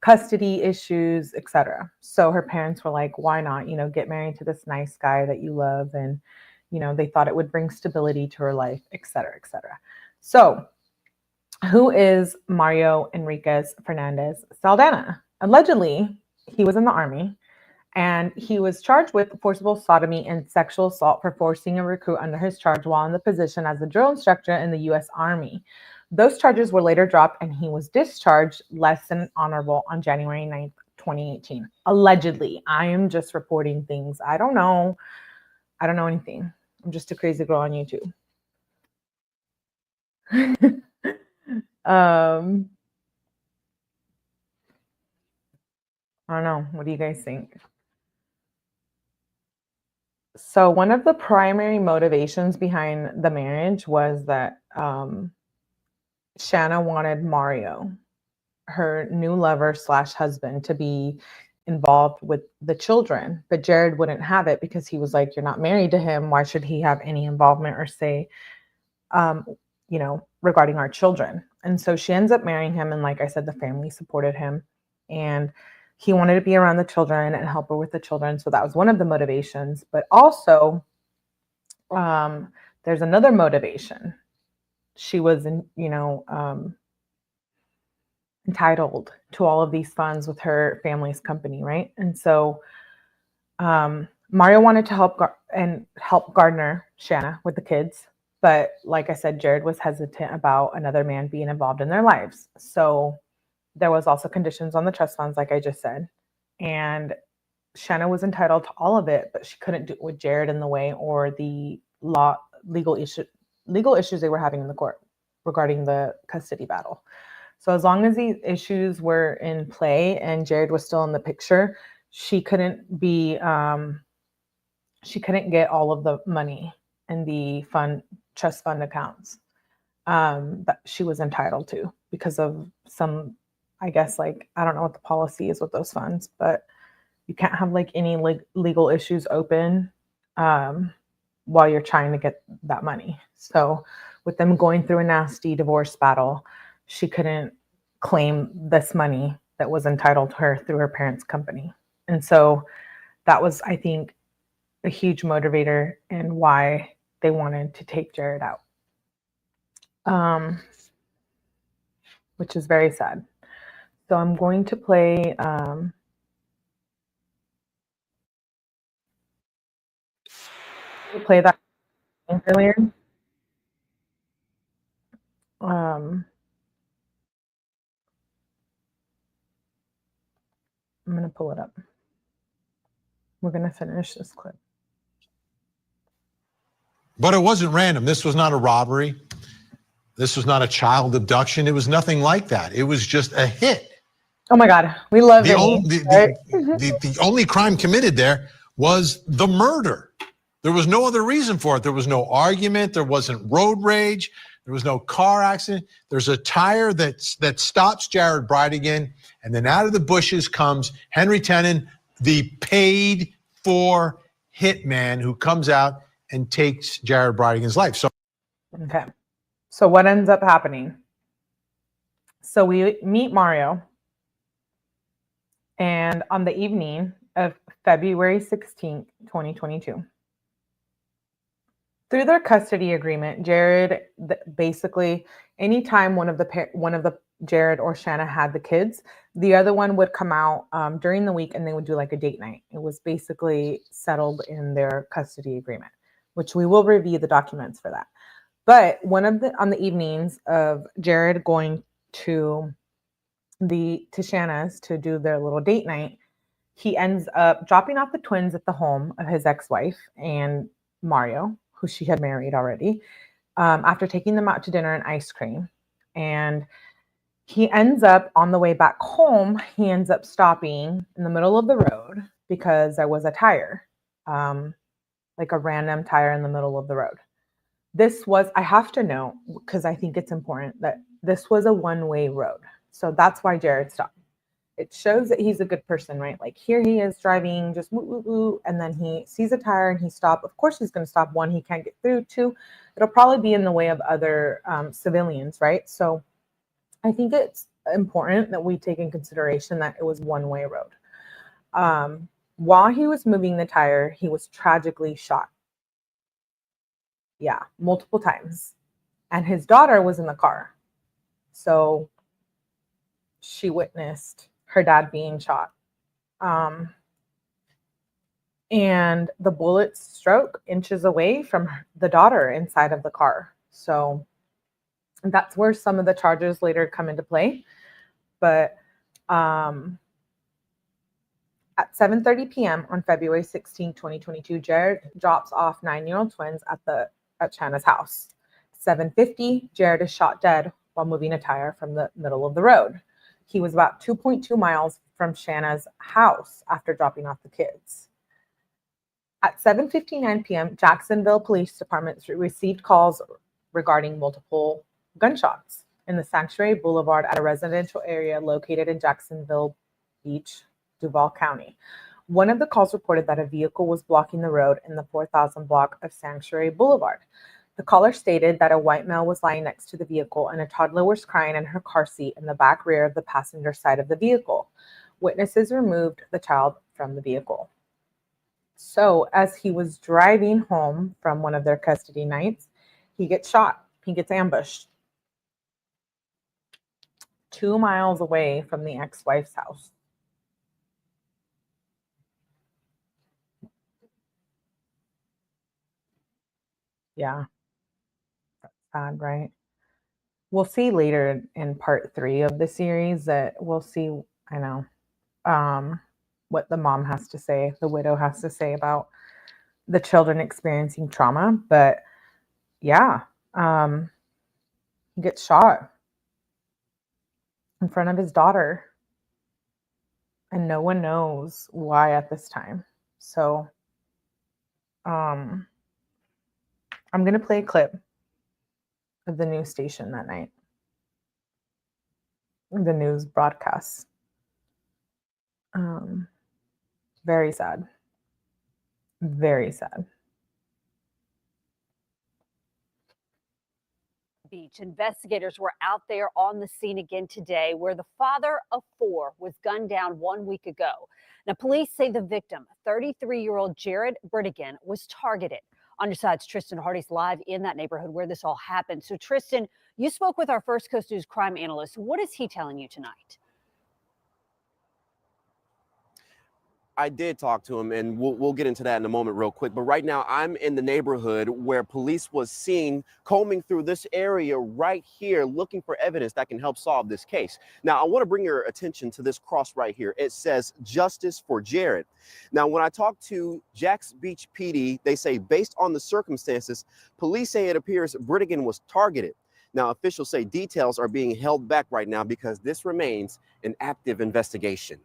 custody issues, etc. So her parents were like, why not, get married to this nice guy that you love? And, they thought it would bring stability to her life, etc., etc. So who is Mario Enriquez Fernandez Saldana? Allegedly, he was in the Army, and he was charged with forcible sodomy and sexual assault for forcing a recruit under his charge while in the position as a drill instructor in the U.S. Army. Those charges were later dropped, and he was discharged less than honorable on January 9th, 2018. Allegedly. I am just reporting things. I don't know. I don't know anything. I'm just a crazy girl on YouTube. I don't know. What do you guys think? So one of the primary motivations behind the marriage was that Shanna wanted Mario, her new lover / husband, to be involved with the children, but Jared wouldn't have it because he was like, you're not married to him. Why should he have any involvement or say, regarding our children? And so she ends up marrying him. And like I said, the family supported him, and he wanted to be around the children and help her with the children. So that was one of the motivations, but also there's another motivation. She was entitled to all of these funds with her family's company, right? And so Mario wanted to help Gardner, Shanna, with the kids. But like I said, Jared was hesitant about another man being involved in their lives. So there was also conditions on the trust funds, like I just said. And Shanna was entitled to all of it, but she couldn't do it with Jared in the way, or the legal issues they were having in the court regarding the custody battle. So as long as these issues were in play and Jared was still in the picture, she couldn't get all of the money in the trust fund accounts that she was entitled to because of some, I guess, I don't know what the policy is with those funds, but you can't have any legal issues open while you're trying to get that money. So with them going through a nasty divorce battle, she couldn't claim this money that was entitled to her through her parents' company. And so that was, I think, a huge motivator in why they wanted to take Jared out, which is very sad. So I'm going to play that earlier. I'm going to pull it up. We're going to finish this clip. But it wasn't random. This was not a robbery. This was not a child abduction. It was nothing like that. It was just a hit. Oh my God, we love it. The only crime committed there was the murder. There was no other reason for it. There was no argument. There wasn't road rage. There was no car accident. There's a tire that stops Jared Bridegan, and then out of the bushes comes Henry Tenon, the paid for hitman who comes out and takes Jared Bridegan's life. So, okay. So what ends up happening? So we meet Mario, and on the evening of February 16th, 2022, through their custody agreement, Jared basically, anytime one of the Jared or Shanna had the kids, the other one would come out during the week and they would do like a date night. It was basically settled in their custody agreement, which we will review the documents for that. But on the evenings of Jared going to Shanna's to do their little date night, he ends up dropping off the twins at the home of his ex-wife and Mario, who she had married already, after taking them out to dinner and ice cream. And he ends up on the way back home, he ends up stopping in the middle of the road because there was a tire, like a random tire in the middle of the road. This was, I have to note, because I think it's important, that this was a one-way road. So that's why Jared stopped. It shows that he's a good person, right? Like here he is driving just woo, woo, woo, and then he sees a tire and he stops. Of course he's going to stop. One, he can't get through. Two, it'll probably be in the way of other civilians, right? So I think it's important that we take in consideration that it was one-way road. While he was moving the tire, he was tragically shot. Yeah, multiple times. And his daughter was in the car. So she witnessed her dad being shot. And the bullet struck inches away from the daughter inside of the car. So that's where some of the charges later come into play. But at 7:30 p.m. on February 16, 2022, Jared drops off 9-year-old twins at Shanna's house. 7:50, Jared is shot dead while moving a tire from the middle of the road. He was about 2.2 miles from Shanna's house after dropping off the kids. At 7:59 p.m., Jacksonville Police Department received calls regarding multiple gunshots in the Sanctuary Boulevard at a residential area located in Jacksonville Beach, Duval County. One of the calls reported that a vehicle was blocking the road in the 4,000 block of Sanctuary Boulevard. The caller stated that a white male was lying next to the vehicle and a toddler was crying in her car seat in the back rear of the passenger side of the vehicle. Witnesses removed the child from the vehicle. So as he was driving home from one of their custody nights, he gets shot. He gets ambushed 2 miles away from the ex-wife's house. Yeah, that's sad, right? We'll see later in part 3 of the series that we'll see, I know, what the mom has to say, the widow has to say about the children experiencing trauma. But yeah, he gets shot in front of his daughter and no one knows why at this time. So I'm going to play a clip of the news station that night, the news broadcast. Very sad. Very sad. Beach. Investigators were out there on the scene again today where the father of 4 was gunned down 1 week ago. Now, police say the victim, 33-year-old Jared Bridegan, was targeted. On your side's Tristan Hardy's live in that neighborhood where this all happened. So, Tristan, you spoke with our First Coast News crime analyst. What is he telling you tonight? I did talk to him, and we'll get into that in a moment real quick. But right now, I'm in the neighborhood where police was seen combing through this area right here, looking for evidence that can help solve this case. Now, I want to bring your attention to this cross right here. It says "Justice for Jared." Now, when I talk to Jacksonville Beach PD, they say based on the circumstances, police say it appears Bridegan was targeted. Now, officials say details are being held back right now because this remains an active investigation.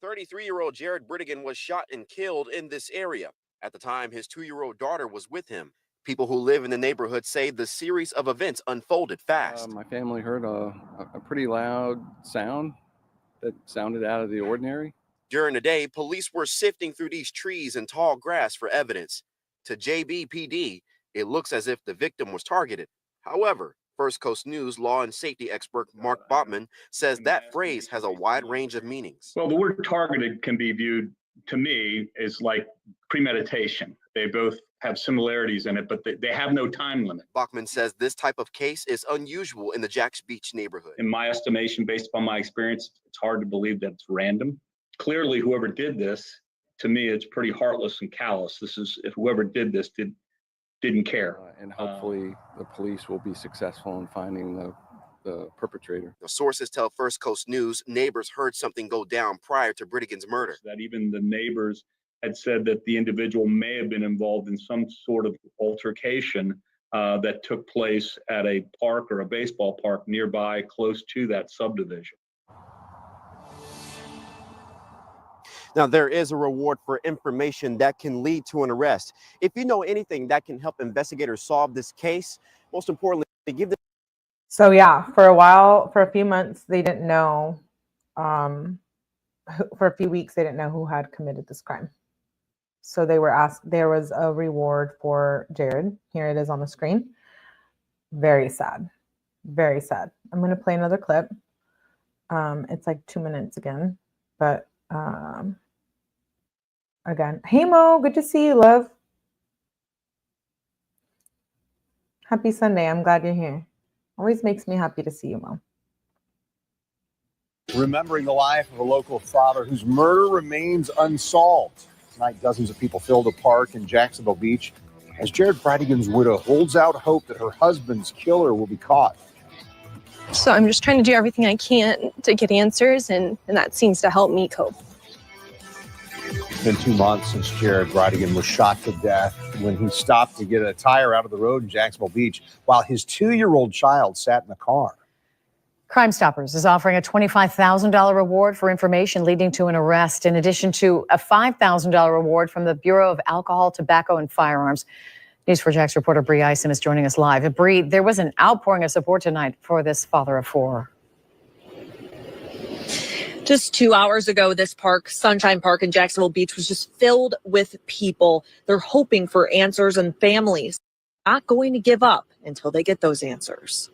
33-year-old Jared Bridegan was shot and killed in this area. At the time, his 2-year-old daughter was with him. People who live in the neighborhood say the series of events unfolded fast. My family heard a pretty loud sound that sounded out of the ordinary. During the day, police were sifting through these trees and tall grass for evidence. To JBPD, it looks as if the victim was targeted. However, First Coast News law and safety expert 𝗏𝗏𝗃𝗏 says that phrase has a wide range of meanings. Well, the word targeted can be viewed, to me, as like premeditation. They both have similarities in it, but they have no time limit. 𝗏𝗏𝗃𝗏 says this type of case is unusual in the Jax Beach neighborhood. In my estimation, based upon my experience, it's hard to believe that it's random. Clearly, whoever did this, to me, it's pretty heartless and callous. This is, if whoever did this didn't care. And hopefully the police will be successful in finding the perpetrator. The sources tell First Coast News neighbors heard something go down prior to Bridegan's murder. That even the neighbors had said that the individual may have been involved in some sort of altercation that took place at a park or a baseball park nearby, close to that subdivision. Now, there is a reward for information that can lead to an arrest. If you know anything that can help investigators solve this case, most importantly, give them. So yeah, for a while, for a few months, they didn't know. For a few weeks, they didn't know who had committed this crime. So they were asked. There was a reward for Jared. Here it is on the screen. Very sad. Very sad. I'm going to play another clip. It's like 2 minutes again, but. Again, hey Mo, good to see you, love. Happy Sunday. I'm glad you're here. Always makes me happy to see you, Mo. Remembering the life of a local father whose murder remains unsolved. Tonight, dozens of people filled a park in Jacksonville Beach as Jared Bridegan's widow holds out hope that her husband's killer will be caught. So I'm just trying to do everything I can to get answers, and that seems to help me cope. It's been 2 months since Jared Bridegan was shot to death when he stopped to get a tire out of the road in Jacksonville Beach while his 2-year-old child sat in the car. Crime Stoppers is offering a $25,000 reward for information leading to an arrest, in addition to a $5,000 reward from the Bureau of Alcohol, Tobacco, and Firearms. News4Jax reporter 𝗟𝗏𝗃𝗏 is joining us live. 𝗟𝗏, there was an outpouring of support tonight for this father of 4. Just 2 hours ago, this park, Sunshine Park in Jacksonville Beach, was just filled with people. They're hoping for answers, and families not going to give up until they get those answers.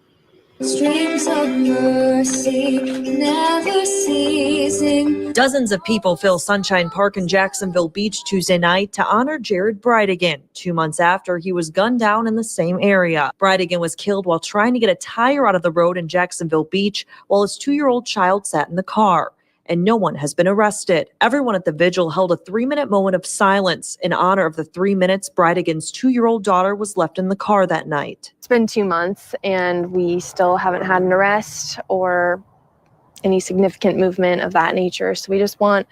Streams of mercy never ceasing. Dozens of people fill Sunshine Park in Jacksonville Beach Tuesday night to honor Jared Bridegan, 2 months after he was gunned down in the same area. Bridegan was killed while trying to get a tire out of the road in Jacksonville Beach while his 2-year-old child sat in the car. And no one has been arrested. Everyone at the vigil held a 3-minute moment of silence in honor of the 3 minutes Bridegan's 2-year-old daughter was left in the car that night. It's been 2 months, and we still haven't had an arrest or any significant movement of that nature. So we just want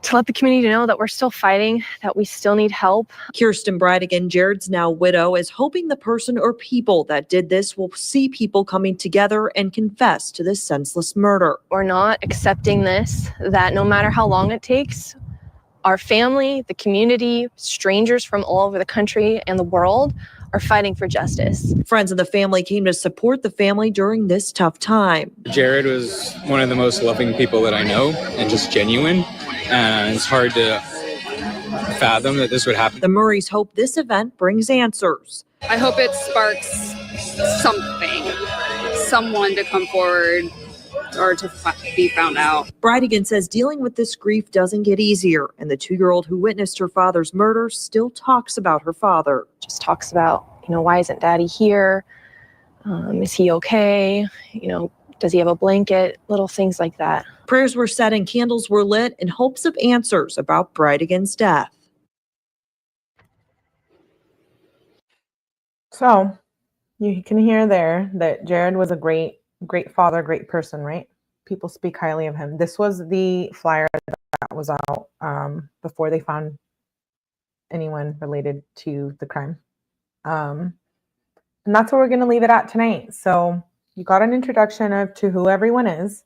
to let the community know that we're still fighting, that we still need help. Kirsten Bridegan, Jared's now widow, is hoping the person or people that did this will see people coming together and confess to this senseless murder. We're not accepting this, that no matter how long it takes, our family, the community, strangers from all over the country and the world are fighting for justice. Friends of the family came to support the family during this tough time. Jared was one of the most loving people that I know, and just genuine. And it's hard to fathom that this would happen. The Murrays hope this event brings answers. I hope it sparks something, someone to come forward or to be found out. Bridegan says dealing with this grief doesn't get easier, and the 2-year-old who witnessed her father's murder still talks about her father. Just talks about, why isn't daddy here? Is he okay? Does he have a blanket? Little things like that. Prayers were said and candles were lit in hopes of answers about Bridegan's death. So you can hear there that Jared was a great father, great person, right? People speak highly of him. This was the flyer that was out before they found anyone related to the crime. And that's where we're going to leave it at tonight. So you got an introduction to who everyone is.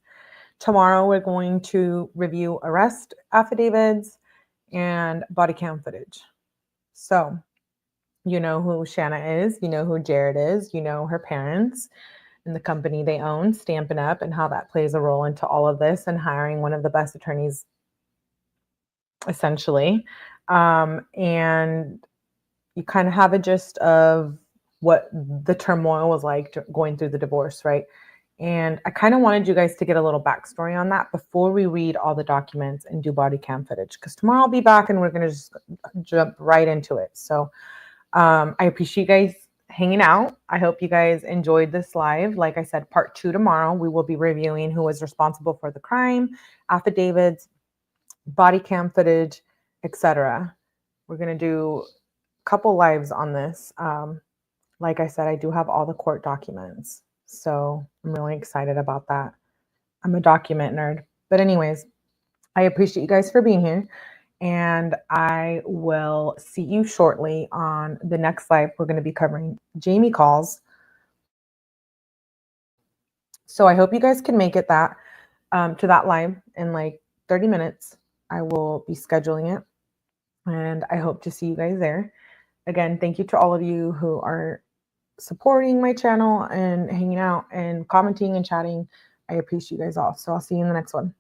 Tomorrow we're going to review arrest affidavits and body cam footage. So you know who Shanna is, you know who Jared is, you know her parents and the company they own, Stampin' Up, and how that plays a role into all of this and hiring one of the best attorneys, essentially. And you kind of have a gist of what the turmoil was like going through the divorce, right? And I kind of wanted you guys to get a little backstory on that before we read all the documents and do body cam footage, because tomorrow I'll be back and we're going to just jump right into it. So I appreciate you guys hanging out. I hope you guys enjoyed this live. Like I said, part 2 tomorrow. We will be reviewing who was responsible for the crime, affidavits, body cam footage, etc. We're going to do a couple lives on this. Like I said, I do have all the court documents. So I'm really excited about that. I'm a document nerd. But anyways, I appreciate you guys for being here. And I will see you shortly on the next live. We're going to be covering Jamie calls. So I hope you guys can make it to that live in like 30 minutes. I will be scheduling it. And I hope to see you guys there. Again, thank you to all of you who are supporting my channel and hanging out and commenting and chatting. I appreciate you guys all. So I'll see you in the next one.